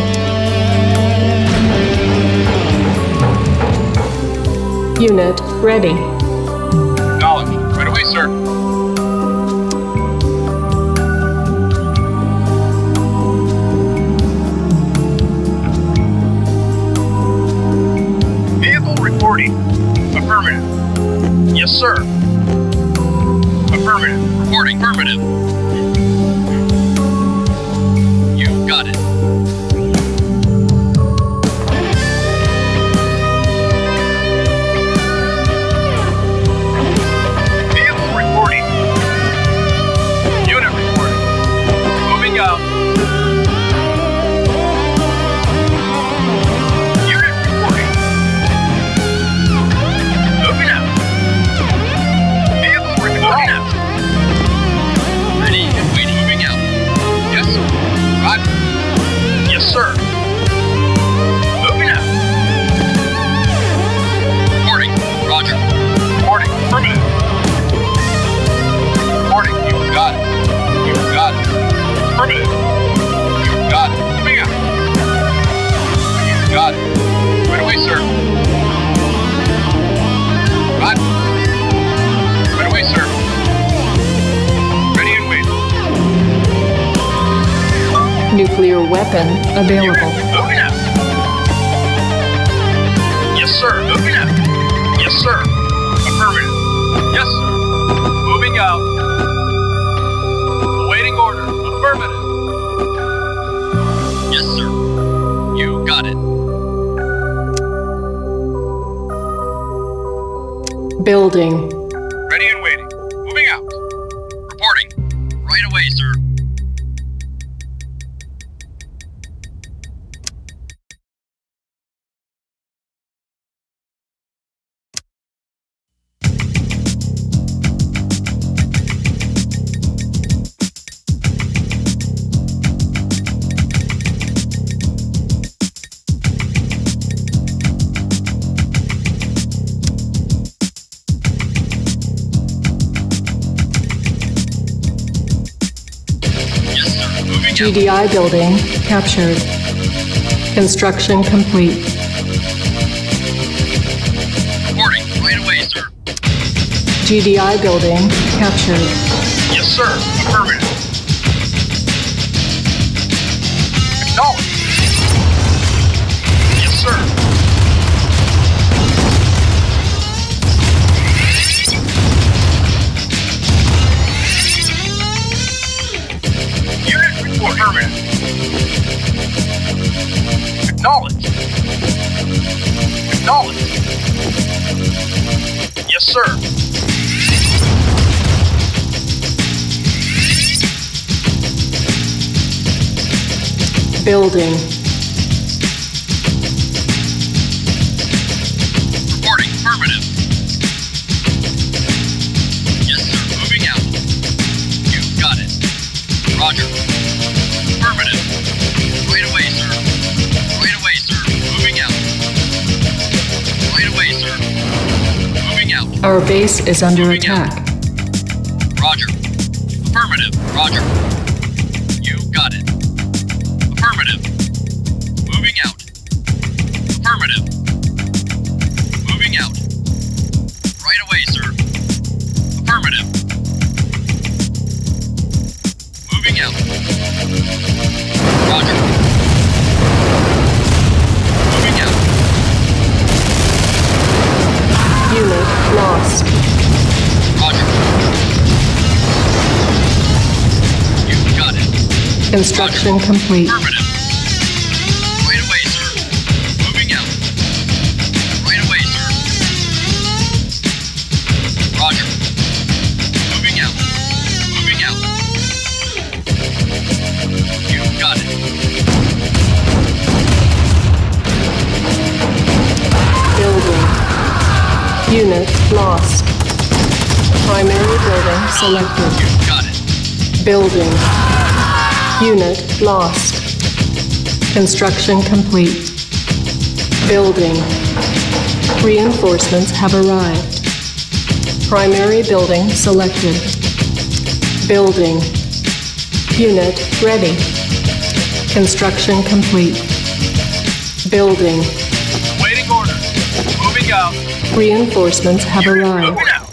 Unit ready. Acknowledged. Right away, sir. Vehicle reporting. Affirmative. Yes, sir. Affirmative. Reporting. Affirmative. You got it. Vehicle reporting. Unit reporting. Moving out. Unit reporting. Moving out. Vehicle reporting out. Ready and waiting. Moving out. Yes, sir. Roger. Yes, sir. Moving out. Reporting. Roger. Reporting. Affirmative. Reporting. You got it. You got it. Affirmative. You got it. Moving out. You got it. Right away, sir. Roger. Right away, sir. Ready and waiting. Nuclear weapon available. Moving out. Yes, sir. Moving out. Yes, sir. Affirmative. Yes, sir. Moving out. Awaiting order. Affirmative. Yes, sir. You got it. Building. Ready and waiting. Moving out. Reporting. Right away, sir. GDI building captured. Construction complete. Reporting. Right away, sir. GDI building captured. Yes, sir. Affirmative. Acknowledged. Yes, sir. Unit report. Affirmative. Acknowledged. Acknowledged. Yes, sir. Building. Reporting. Affirmative. Yes, sir. Moving out. You got it. Roger. Affirmative. Right away, sir. Right away, sir. Moving out. Right away, sir. Moving out. Our base is under Moving attack. Roger. Affirmative. Roger. You got it. Affirmative. Moving out. Affirmative. Moving out. Right away, sir. Affirmative. Moving out. Roger. Moving out. Unit lost. Roger. You got it. Construction complete. Affirmative. Right away, sir. Moving out. Right away, sir. Roger. Moving out. Moving out. You got it. Building. Unit lost. Primary building selected. You got it. Building. Unit lost. Construction complete. Building. Reinforcements have arrived. Primary building selected. Building. Unit ready. Construction complete. Building. Waiting orders. Moving out. Reinforcements have arrived. Moving out.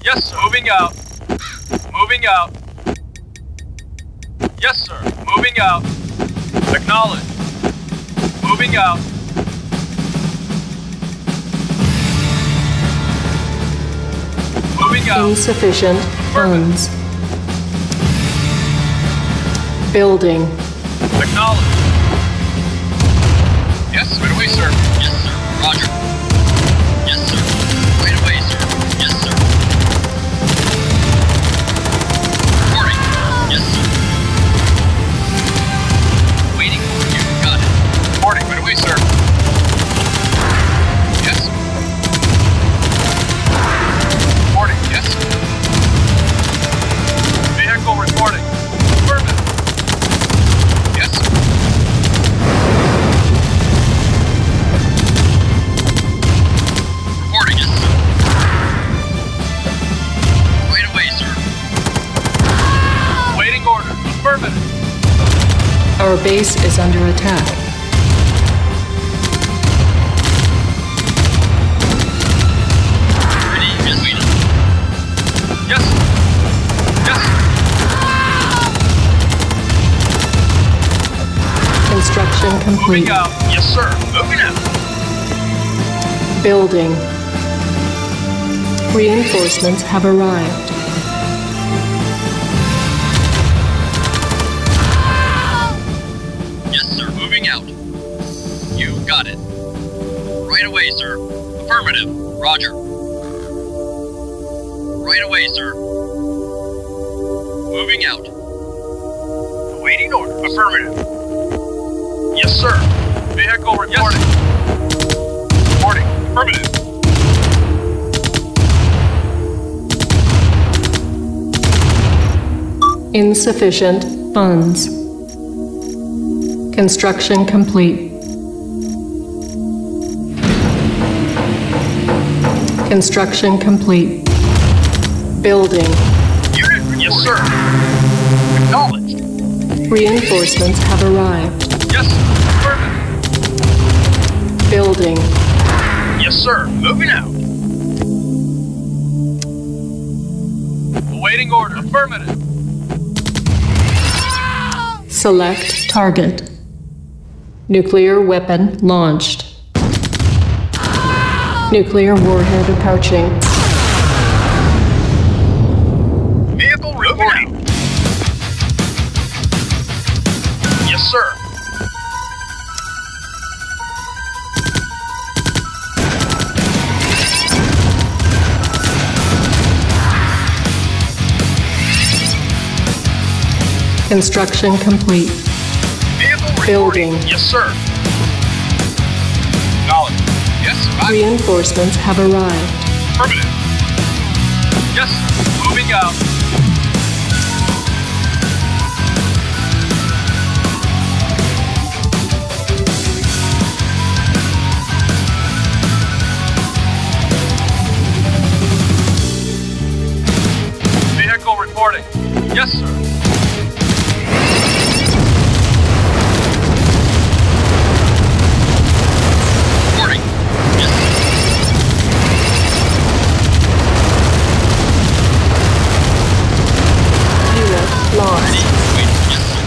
Yes, sir. Moving out. Moving out. Yes, sir. Moving out. Acknowledged. Moving out. Moving out. Insufficient funds. Building. Acknowledged. Yes, right away, sir. Yes, sir. Roger. Yes, sir. Right away, sir. Yes, sir. Reporting. Yes, sir. Waiting. You got it. Reporting. Right away, sir. Yes. Reporting. Yes. Vehicle reporting. Affirmative. Yes. Reporting. Yes, sir. Right away, sir. Waiting order. Affirmative. Our base is under attack. Ready. Yes, waiting. Yes. Yes. Construction complete. Moving out. Yes, sir. Moving out. Building. Reinforcements have arrived. Yes, sir. Moving out. You got it. Right away, sir. Affirmative. Roger. Right away, sir. Moving out. Awaiting order. Affirmative. Yes, sir. Vehicle reporting. Yes. Reporting. Affirmative. Insufficient funds. Construction complete. Construction complete. Building. Unit. Yes, sir. Acknowledged. Reinforcements have arrived. Yes, affirmative. Building. Yes, sir. Moving out. Awaiting order. Affirmative. Select target. Nuclear weapon launched. Nuclear warhead approaching. Vehicle reporting. Yes, sir. Construction complete. Vehicle Building. reporting. Yes, sir. Knowledge. Yes, I... Reinforcements have arrived. Affirmative. Yes, moving out. Vehicle reporting. Yes, sir. Reporting. Yes, sir. Unit lost. Ready? Wait. Yes, sir.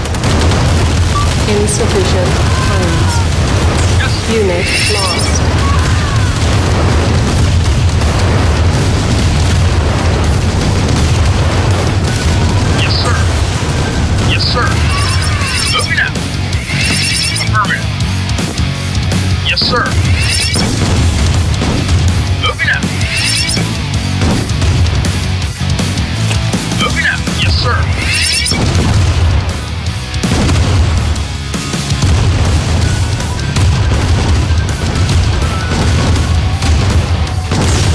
Insufficient funds. Yes, sir. Unit lost. Yes, sir. Yes, sir. Moving out. Affirmative. Yes, sir. Moving out. Moving out. Yes, sir.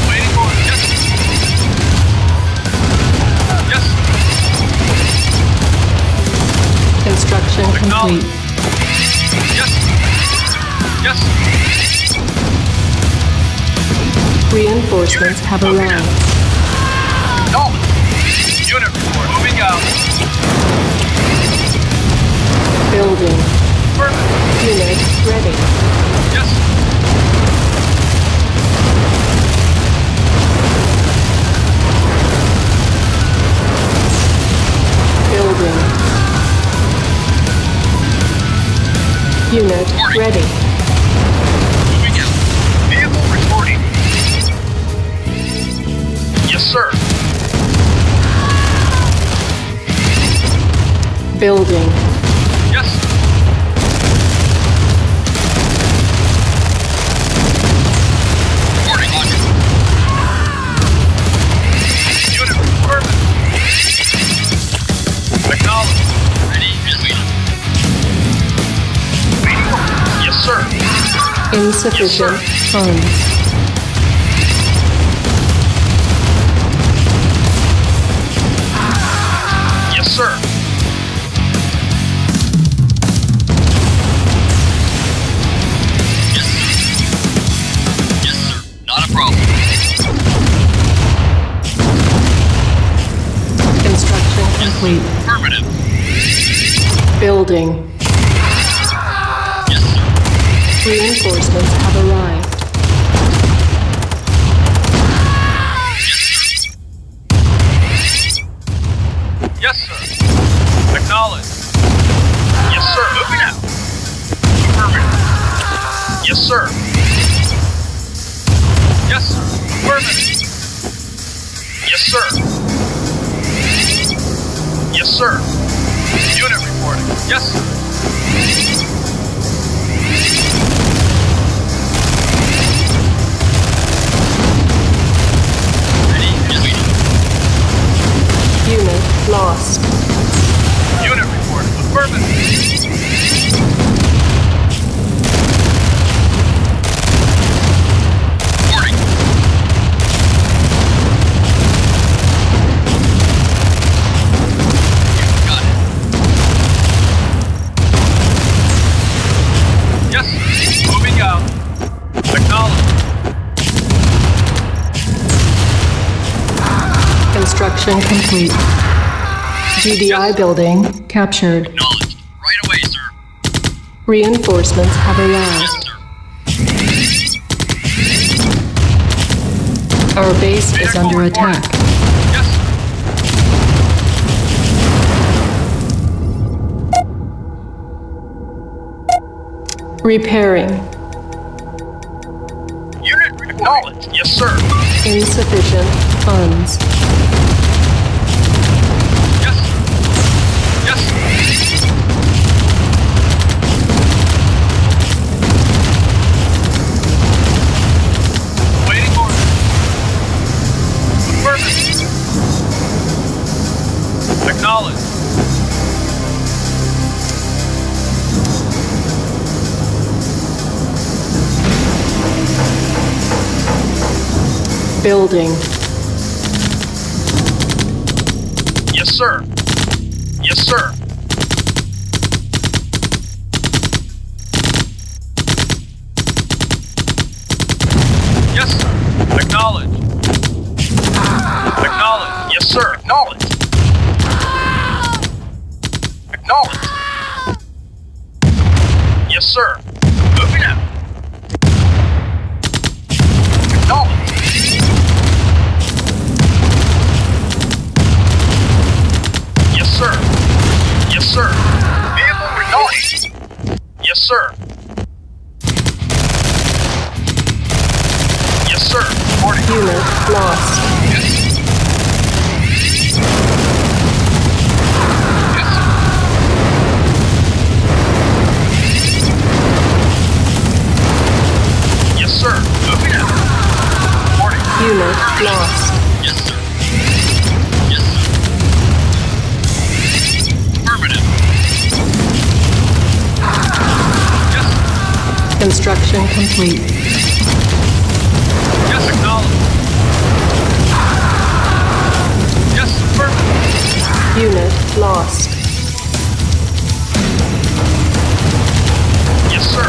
Waiting order. Yes, sir. Yes, sir. Construction complete. Yes, sir. Yes, sir. Reinforcements have arrived. Knowledge. Unit report. Moving out. Building. Affirmative. Unit ready. Yes, sir. Building. Unit ready. Moving out. Vehicle reporting. Yes, sir. Building. Yes, sir. Reporting. Unit affirmative. Acknowledged. Ready and waiting. Waiting order. Yes, sir. Insufficient funds. Yes, sir. Yes, sir. Yes, sir. Not a problem. Construction complete. Affirmative. Building. Yes, sir. Reinforcements have arrived. Yes, sir. Acknowledged. Yes, sir. Moving out. Affirmative. Yes, sir. Yes, sir. Affirmative. Yes, sir. Yes, sir. Unit reporting. Yes, sir. Ready and waiting. Unit lost. Unit reporting. Affirmative. Reporting. Got it. Yes, sir. Moving out. Acknowledged. Construction complete. GDI building captured. Acknowledged. Reinforcements have arrived. Our base is under attack. Yes, sir. Repairing. Unit acknowledged. Yes, sir. Insufficient funds. Yes, sir. Yes, sir. Waiting order. Affirmative. Acknowledged. Building. Yes, sir. Yes, sir. Yes, sir. Acknowledged. Acknowledged. Yes, sir. Acknowledged. Acknowledged. Yes, sir. Moving out. Acknowledged. Yes, sir. Yes, sir. Vehicle acknowledged. Yes, sir. Yes, sir. Reporting. Unit lost. Yes. Yes, sir. Yes, sir. Moving out. Reporting. Unit lost. Yes, sir. Yes, sir. Affirmative. Yes, sir. Construction complete. Yes, acknowledged. Yes, affirmative. Unit lost. Yes, sir.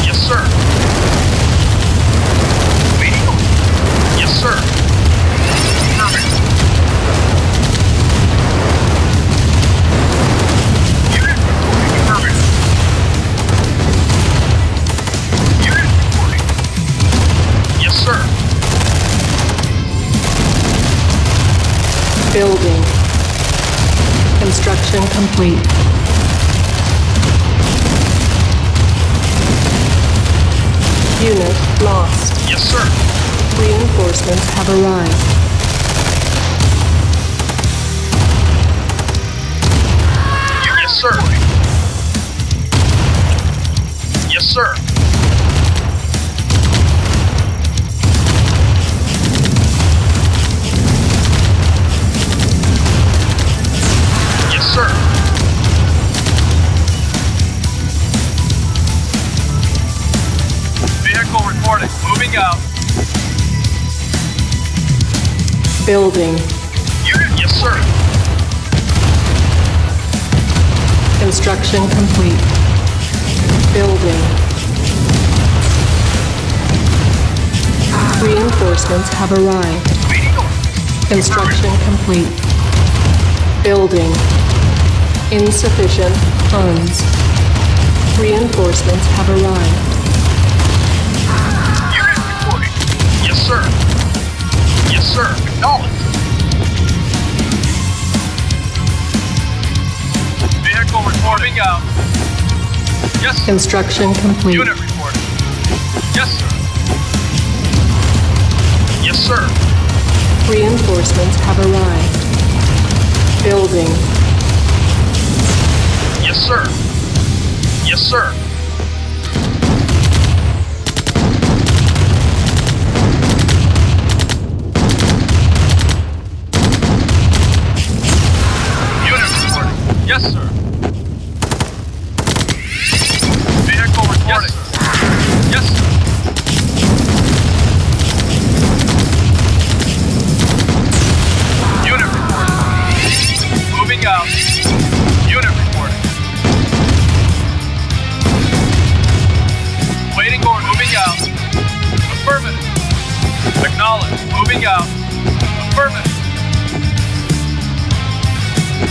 Yes, sir. Waiting order. Yes, sir. Affirmative. Unit reporting. Affirmative. Unit reporting. Yes, sir. Building. Construction complete. Unit lost. Yes, sir. Reinforcements have arrived. Yes, sir. Yes, sir. Yes, sir. Vehicle reporting. Moving out. Building. Unit. Yes, sir. Construction complete. Building. Reinforcements have arrived. Waiting order. Construction complete. Building. Insufficient funds. Reinforcements have arrived. Unit reporting. Yes, sir. Yes, sir. Acknowledged. Vehicle reporting out. Yes, sir. Construction complete. Unit reporting. Yes, sir. Yes, sir. Reinforcements have arrived. Building. Yes, sir. Yes, sir. Unit reporting. Yes, sir. Vehicle reporting. Yes, sir. Unit reporting. Moving out. Unit reporting. Waiting order. Moving out. Affirmative. Acknowledged. Moving out. Affirmative.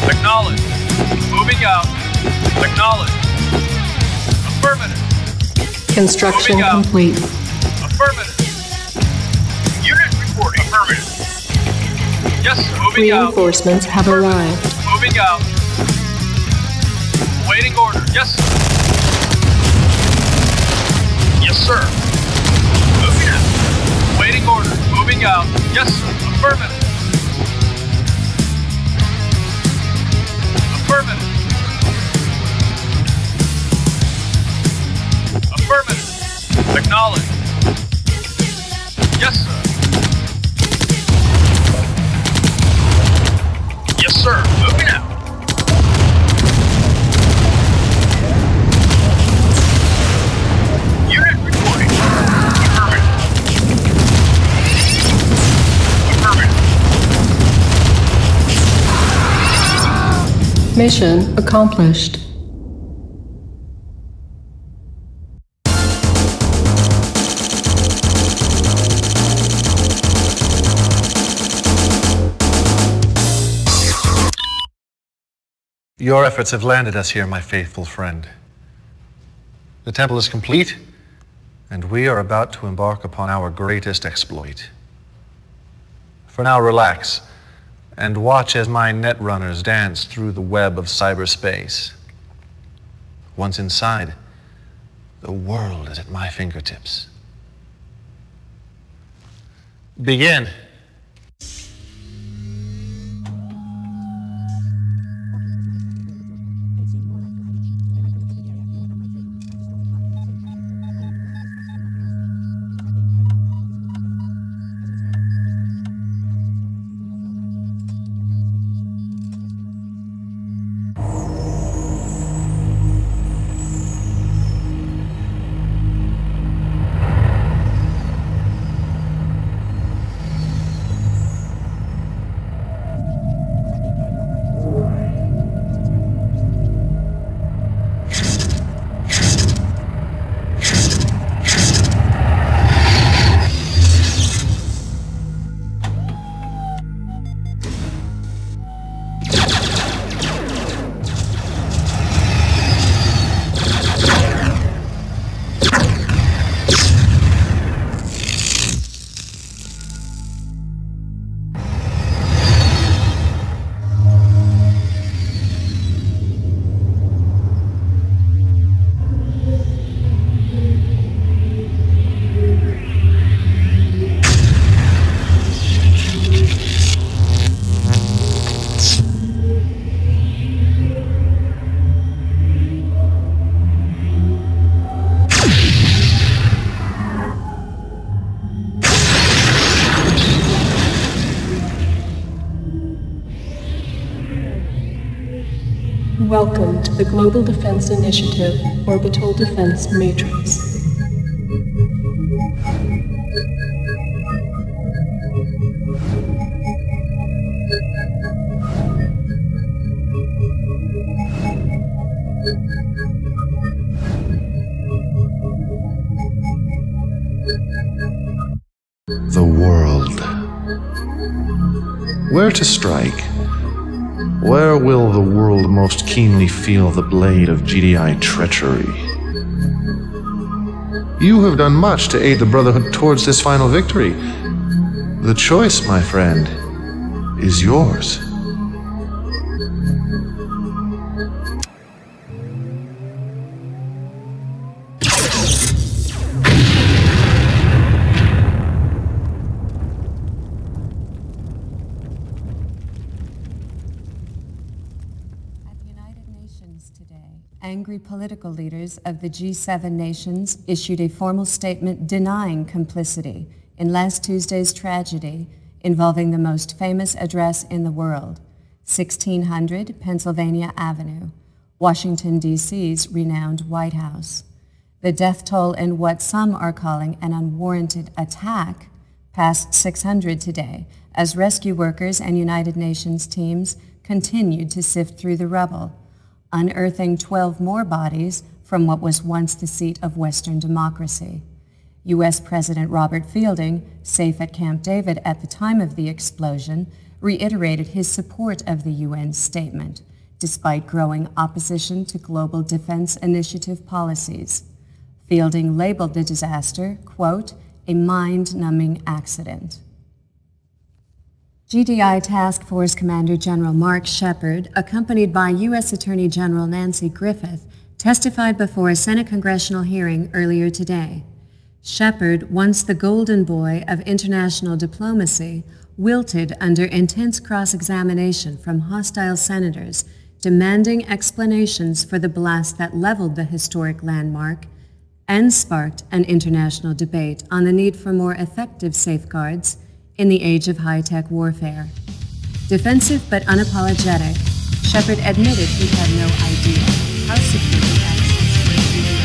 Acknowledged. Moving out. Acknowledge. Affirmative. Construction Moving out. complete. Affirmative. Unit reporting. Affirmative. Yes, sir. Moving out. Reinforcements have arrived. Moving out. Waiting order. Yes, sir. Yes, sir. Moving out. Waiting order. Moving out. Yes, sir. Affirmative. Affirmative. Affirmative. Acknowledge. Yes, sir. Yes, sir. Moving out. Unit reporting. Affirmative. Affirmative. Mission accomplished. Your efforts have landed us here, my faithful friend. The temple is complete, and we are about to embark upon our greatest exploit. For now, relax, and watch as my netrunners dance through the web of cyberspace. Once inside, the world is at my fingertips. Begin. Welcome to the Global Defense Initiative Orbital Defense Matrix. The world. Where to strike? Where will the world most keenly feel the blade of GDI treachery? You have done much to aid the Brotherhood towards this final victory. The choice, my friend, is yours. Angry political leaders of the G7 nations issued a formal statement denying complicity in last Tuesday's tragedy involving the most famous address in the world, 1600 Pennsylvania Avenue, Washington, D.C.'s renowned White House. The death toll in what some are calling an unwarranted attack passed 600 today as rescue workers and United Nations teams continued to sift through the rubble, unearthing 12 more bodies from what was once the seat of Western democracy. U.S. President Robert Fielding, safe at Camp David at the time of the explosion, reiterated his support of the UN statement, despite growing opposition to global defense initiative policies. Fielding labeled the disaster, quote, a mind-numbing accident. GDI Task Force Commander General Mark Shepard, accompanied by U.S. Attorney General Nancy Griffith, testified before a Senate congressional hearing earlier today. Shepard, once the golden boy of international diplomacy, wilted under intense cross-examination from hostile senators, demanding explanations for the blast that leveled the historic landmark and sparked an international debate on the need for more effective safeguards in the age of high-tech warfare. Defensive but unapologetic, Shepard admitted he had no idea how security access would be used.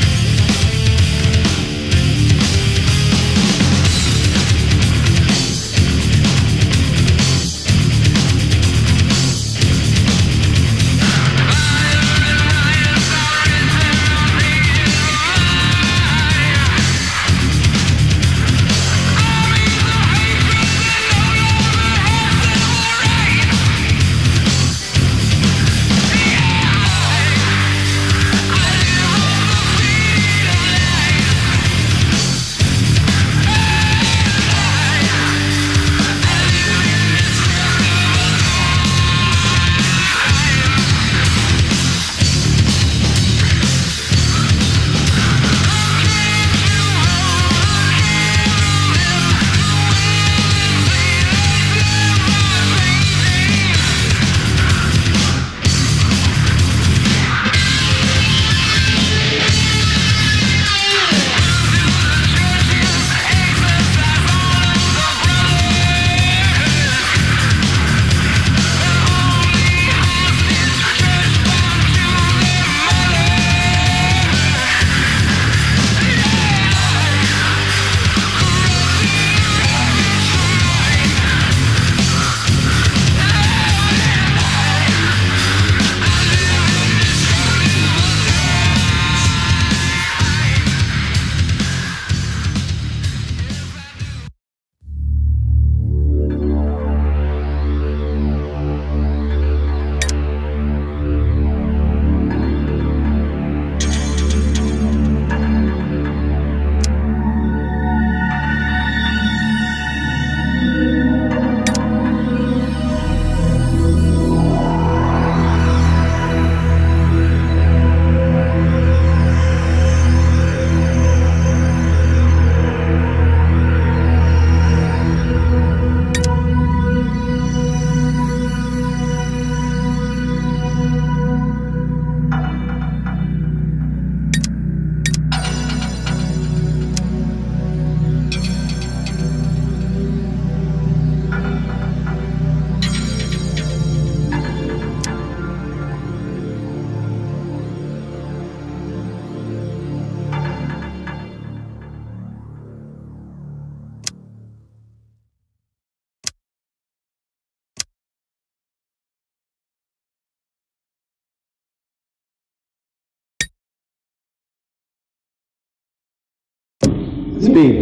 Speed.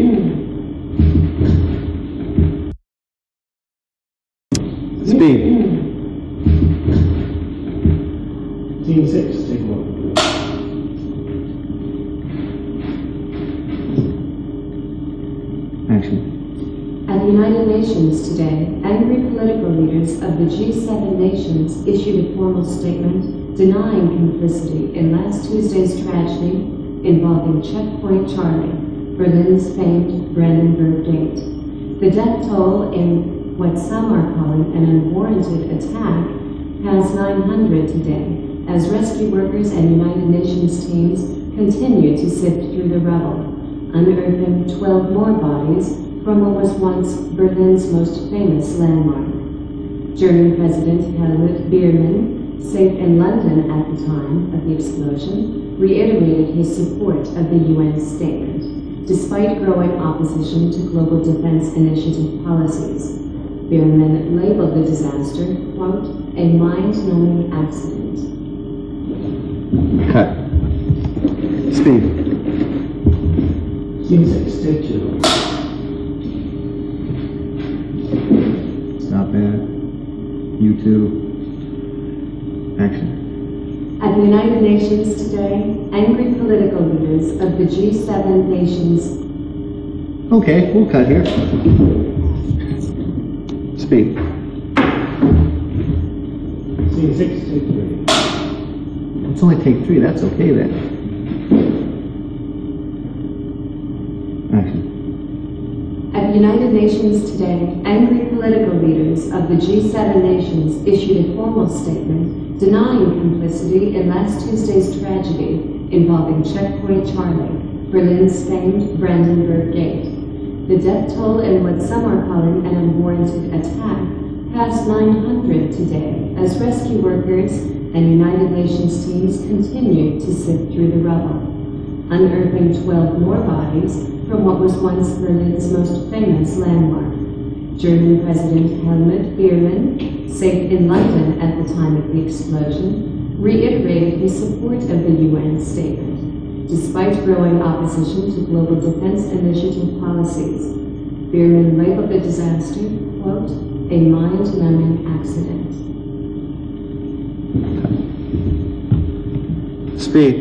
Speed. Team 6, take 1. Action. At the United Nations today, angry political leaders of the G7 nations issued a formal statement denying complicity in last Tuesday's tragedy involving Checkpoint Charlie, Berlin's famed Brandenburg Gate. The death toll in what some are calling an unwarranted attack has 900 today, as rescue workers and United Nations teams continue to sift through the rubble, unearthing 12 more bodies from what was once Berlin's most famous landmark. German President Helmut Biermann, safe in London at the time of the explosion, reiterated his support of the UN statement, despite growing opposition to global defense initiative policies. Biermann labeled the disaster, quote, a mind-numbing accident. Cut. Speed. Team 6, take 2. Stop that. You 2. Action. the United Nations today, angry political leaders of the G7 nations. Okay, we'll cut here. Speak. Scene 6, take 3. It's only take 3, that's okay then. Action. At the United Nations today, angry political leaders of the G7 nations issued a formal statement denying complicity in last Tuesday's tragedy involving Checkpoint Charlie, Berlin's famed Brandenburg Gate. The death toll in what some are calling an unwarranted attack passed 900 today as rescue workers and United Nations teams continue to sift through the rubble, unearthing 12 more bodies from what was once Berlin's most famous landmark. German President Helmut Biermann, safe in London at the time of the explosion, reiterated his support of the UN statement, despite growing opposition to global defense initiative policies. Biermann labeled the disaster, quote, a mind-numbing accident. Speed.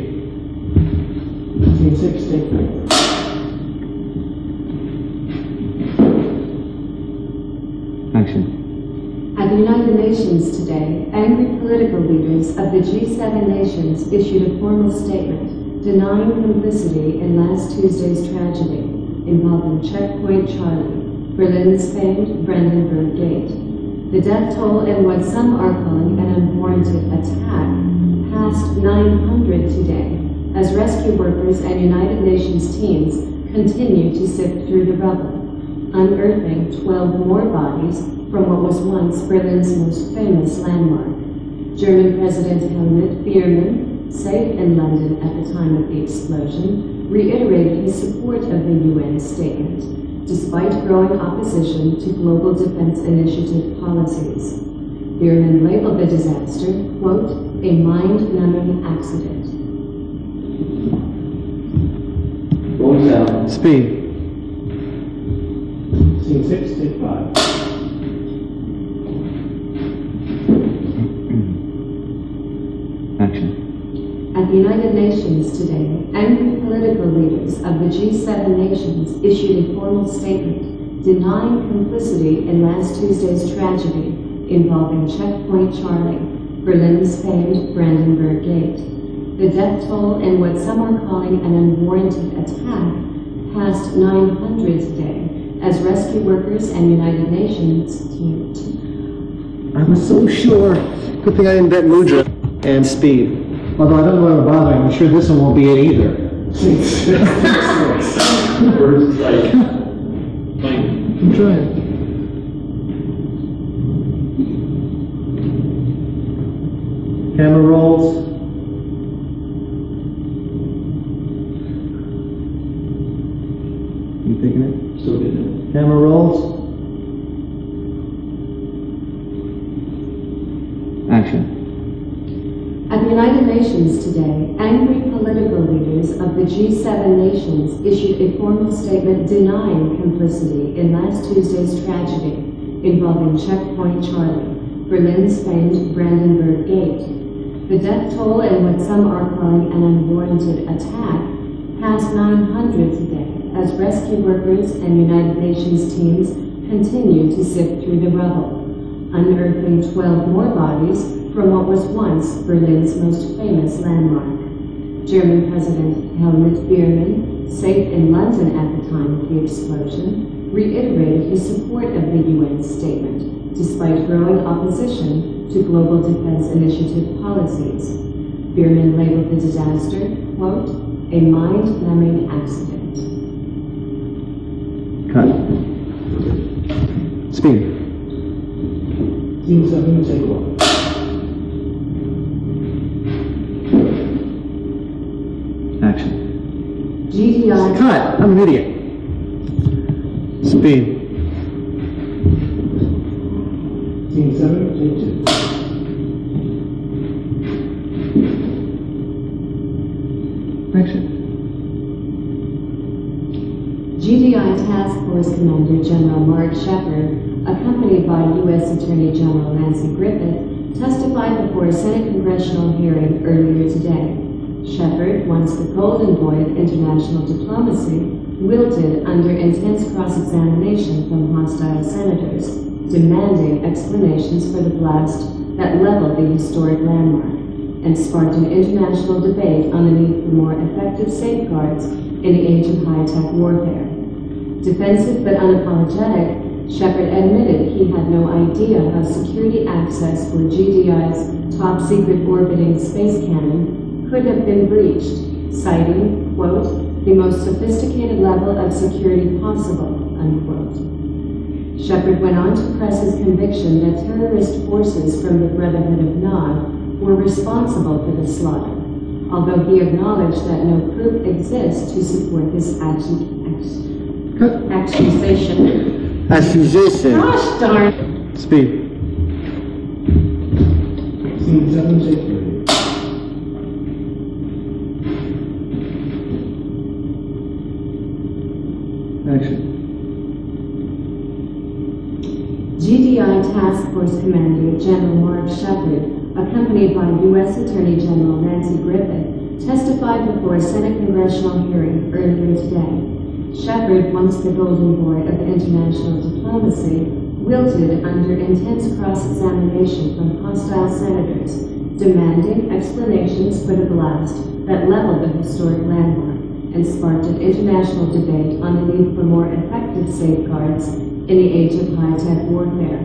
Scene 6, take 3. Action. At the United Nations today, angry political leaders of the G7 nations issued a formal statement denying complicity in last Tuesday's tragedy involving Checkpoint Charlie, Berlin's famed Brandenburg Gate. The death toll in what some are calling an unwarranted attack passed 900 today as rescue workers and United Nations teams continue to sift through the rubble, unearthing 12 more bodies from what was once Berlin's most famous landmark. German President Helmut Biermann, safe in London at the time of the explosion, reiterated his support of the UN statement, despite growing opposition to global defense initiative policies. Biermann labeled the disaster, quote, a mind-numbing accident. Rolling sound. Speed. Scene 6, take 5. Action. At the United Nations today, angry political leaders of the G7 nations issued a formal statement denying complicity in last Tuesday's tragedy involving Checkpoint Charlie, Berlin's famed Brandenburg Gate. The death toll in what some are calling an unwarranted attack passed 900 today as rescue workers and United Nations teams. I was so sure. Good thing I didn't bet Mudra and Speed. Although I don't know why we're bothering, I'm sure this one won't be it either. I'm trying. Camera rolls. You thinking it? Still getting it. Camera rolls. Action. At the United Nations today, angry political leaders of the G7 nations issued a formal statement denying complicity in last Tuesday's tragedy involving Checkpoint Charlie, Berlin's famed Brandenburg Gate. The death toll in what some are calling an unwarranted attack passed 900 today as rescue workers and United Nations teams continue to sift through the rubble, unearthing 12 more bodies from what was once Berlin's most famous landmark. German President Helmut Biermann, safe in London at the time of the explosion, reiterated his support of the UN statement, despite growing opposition to global defense initiative policies. Biermann labeled the disaster, quote, a mind-numbing accident. Cut. Speed. Scene 7, take 1. Action. GDI. Cut! I'm an idiot. Speed. Scene 7, take 2. Action. GDI Task Force Commander General Mark Shepard, accompanied by U.S. Attorney General Nancy Griffith, testified before a Senate congressional hearing earlier today. Shepard, once the golden boy of international diplomacy, wilted under intense cross-examination from hostile senators, demanding explanations for the blast that leveled the historic landmark and sparked an international debate on the need for more effective safeguards in the age of high-tech warfare. Defensive but unapologetic, Shepard admitted he had no idea how security access for GDI's top-secret orbiting space cannon could have been breached, citing, quote, the most sophisticated level of security possible, unquote. Shepard went on to press his conviction that terrorist forces from the Brotherhood of Nod were responsible for the slaughter, although he acknowledged that no proof exists to support this accusation. Accusation. Gosh darn! Speed. Scene 7, take 3. Action. GDI Task Force Commander General Mark Shepard, accompanied by U.S. Attorney General Nancy Griffith, testified before a Senate congressional hearing earlier today. Shepard, once the golden boy of international diplomacy, wilted under intense cross-examination from hostile senators, demanding explanations for the blast that leveled the historic landmark and sparked an international debate on the need for more effective safeguards in the age of high-tech warfare.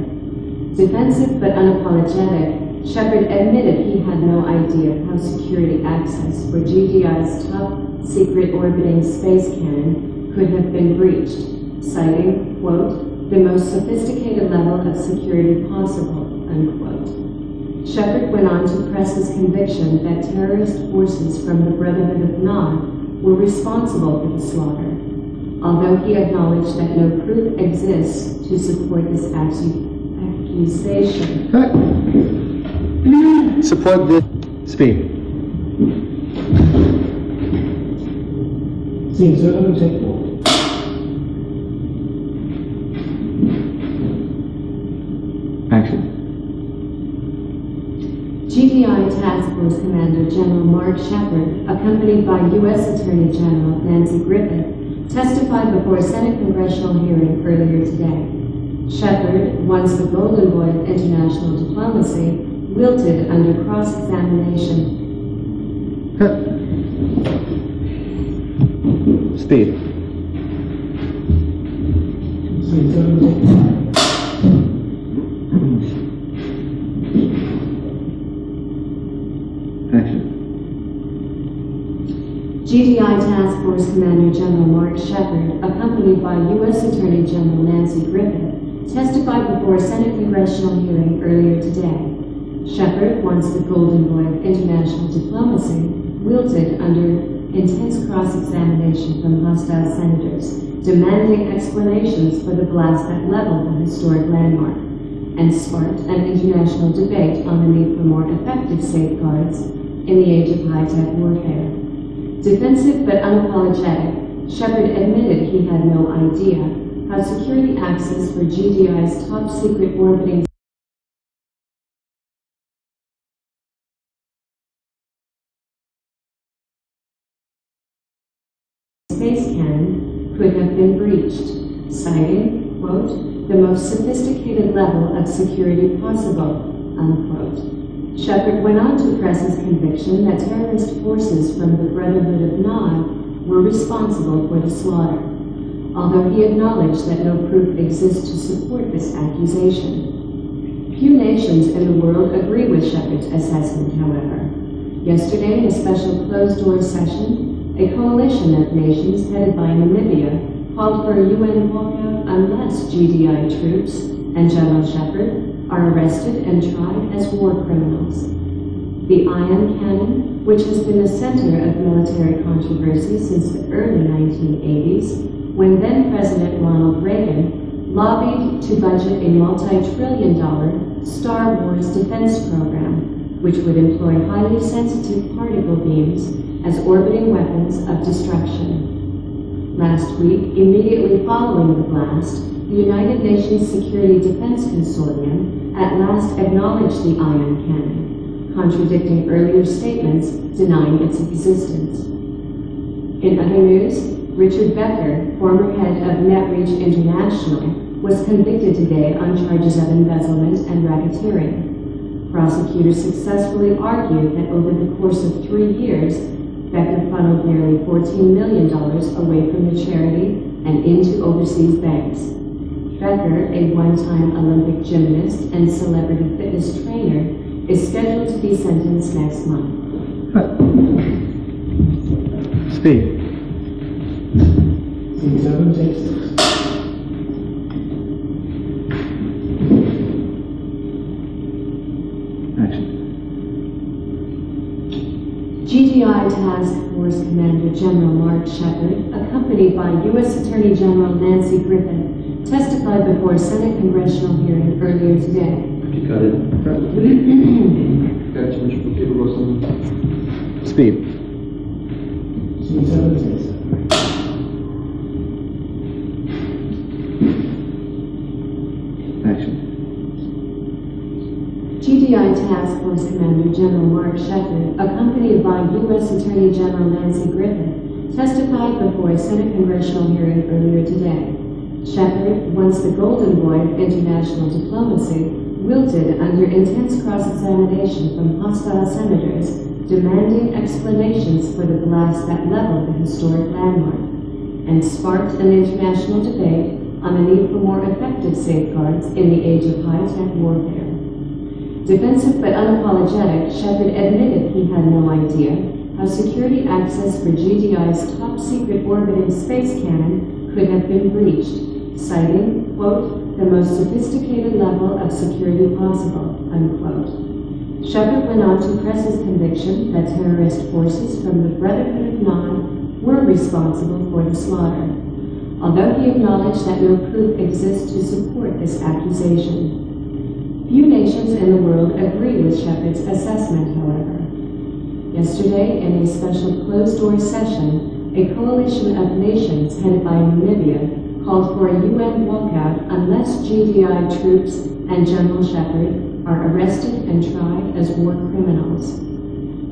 Defensive but unapologetic, Shepard admitted he had no idea how security access for GDI's top-secret orbiting space cannon could have been breached, citing, quote, the most sophisticated level of security possible, unquote. Shepard went on to press his conviction that terrorist forces from the Brotherhood of Nod were responsible for the slaughter, although he acknowledged that no proof exists to support this accusation. Support this. Speed. Scene 7, take 4. Action. GDI Task Force Commander General Mark Shepard, accompanied by U.S. Attorney General Nancy Griffith, testified before a Senate congressional hearing earlier today. Shepard, once the golden boy of international diplomacy, wilted under cross-examination. Speed. Scene 7, take 5. Action. GDI Task Force Commander General Mark Shepard, accompanied by U.S. Attorney General Nancy Griffith, testified before a Senate congressional hearing earlier today. Shepard, once the golden boy of international diplomacy, wilted under intense cross-examination from hostile senators, demanding explanations for the blast that leveled the historic landmark and sparked an international debate on the need for more effective safeguards in the age of high-tech warfare. Defensive but unapologetic, Shepard admitted he had no idea how security access for GDI's top-secret orbiting space cannon could have been breached, citing, quote, the most sophisticated level of security possible, unquote. Shepard went on to press his conviction that terrorist forces from the Brotherhood of Nod were responsible for the slaughter, although he acknowledged that no proof exists to support this accusation. Few nations in the world agree with Shepard's assessment, however. Yesterday, in a special closed-door session, a coalition of nations headed by Namibia called for a UN walkout unless GDI troops and General Shepard are arrested and tried as war criminals. The ion cannon, which has been the center of military controversy since the early 1980s, when then-President Ronald Reagan lobbied to budget a multi-trillion-dollar Star Wars defense program, which would employ highly sensitive particle beams as orbiting weapons of destruction. Last week, immediately following the blast, the United Nations Security Defense Consortium at last acknowledged the ion cannon, contradicting earlier statements denying its existence. In other news, Richard Becker, former head of NetReach International, was convicted today on charges of embezzlement and racketeering. Prosecutors successfully argued that over the course of 3 years, Becker funneled nearly $14 million away from the charity and into overseas banks. Becker, a one-time Olympic gymnast and celebrity fitness trainer, is scheduled to be sentenced next month. Speed. Scene 7, take 6. Action. GDI Task Force Commander General Mark Shepard, accompanied by U.S. Attorney General Nancy Griffith, testified before a Senate congressional hearing earlier today. Speed. Scene 7, take 7. Action. GDI Task Force Commander General Mark Shepard, accompanied by U.S. Attorney General Nancy Griffith, testified before a Senate congressional hearing earlier today. Shepard, once the golden boy of international diplomacy, wilted under intense cross-examination from hostile senators, demanding explanations for the blast that leveled the historic landmark, and sparked an international debate on the need for more effective safeguards in the age of high-tech warfare. Defensive but unapologetic, Shepard admitted he had no idea how security access for GDI's top-secret orbiting space cannon could have been breached, citing, quote, the most sophisticated level of security possible, unquote. Shepard went on to press his conviction that terrorist forces from the Brotherhood of Nod were responsible for the slaughter, although he acknowledged that no proof exists to support this accusation. Few nations in the world agree with Shepard's assessment, however. Yesterday, in a special closed-door session, a coalition of nations headed by Namibia called for a UN walkout unless GDI troops and General Shepard are arrested and tried as war criminals.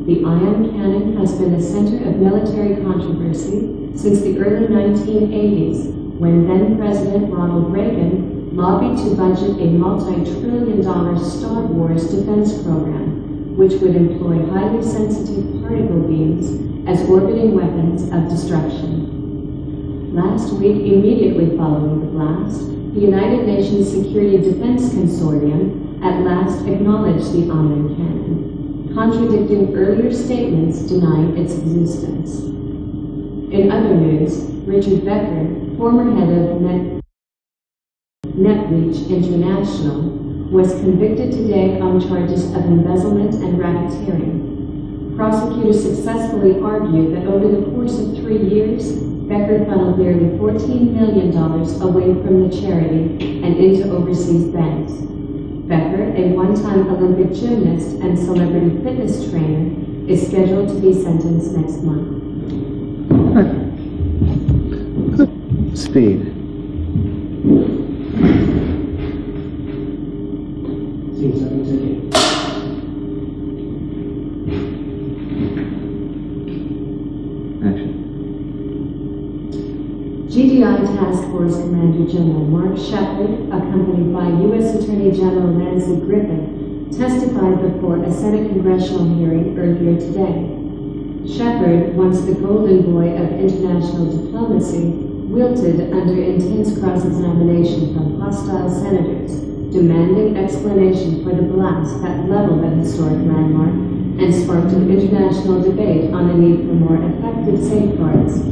The ion cannon has been the center of military controversy since the early 1980s, when then-President Ronald Reagan lobbied to budget a multi-trillion-dollar Star Wars defense program, which would employ highly sensitive particle beams as orbiting weapons of destruction. Last week, immediately following the blast, the United Nations Security Defense Consortium at last acknowledged the ion cannon, contradicting earlier statements denying its existence. In other news, Richard Becker, former head of NetReach International, was convicted today on charges of embezzlement and racketeering. Prosecutors successfully argued that over the course of 3 years, Becker funneled nearly $14 million away from the charity and into overseas banks. Becker, a one-time Olympic gymnast and celebrity fitness trainer, is scheduled to be sentenced next month. Speed. Scene 7, take 8. Action. GDI Task Force Commander General Mark Shepard, accompanied by U.S. Attorney General Nancy Griffith, testified before a Senate congressional hearing earlier today. Shepard, once the golden boy of international diplomacy, wilted under intense cross-examination from hostile senators, demanding explanation for the blast that leveled the historic landmark and sparked an international debate on the need for more effective safeguards.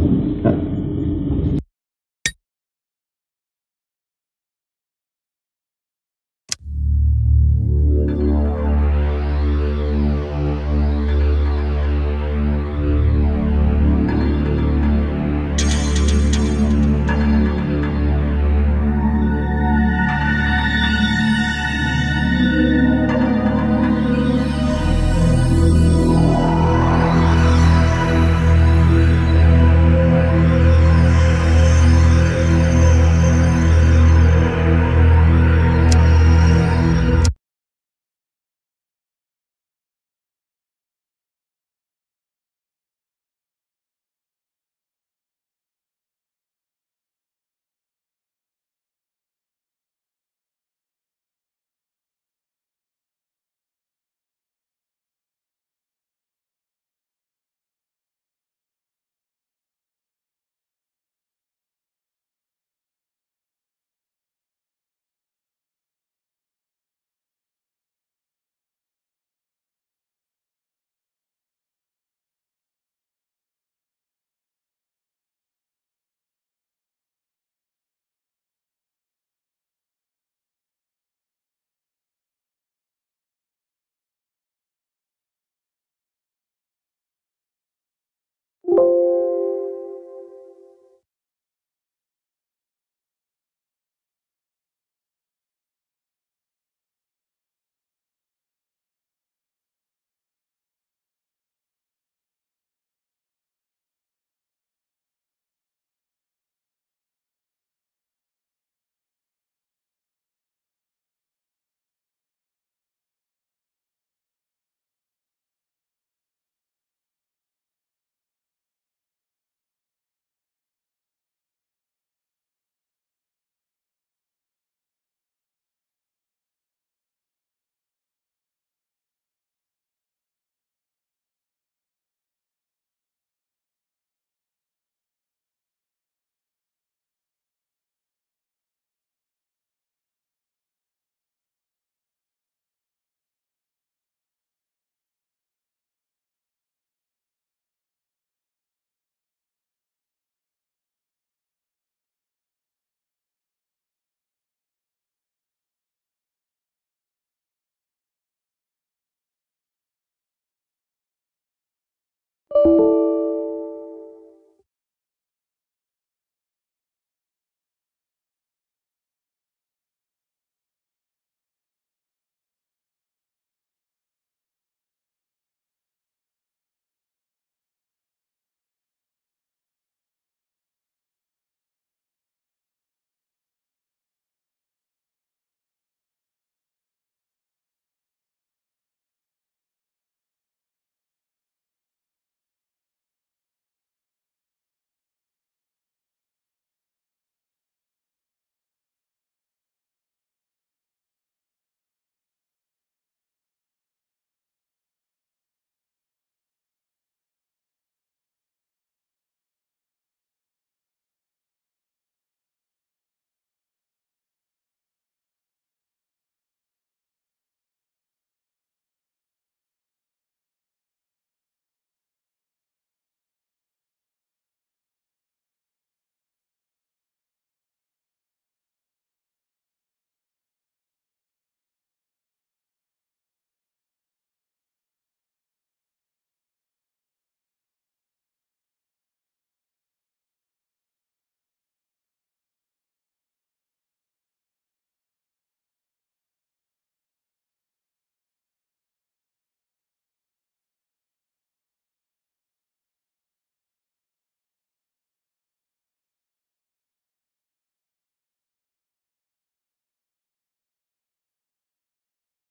you.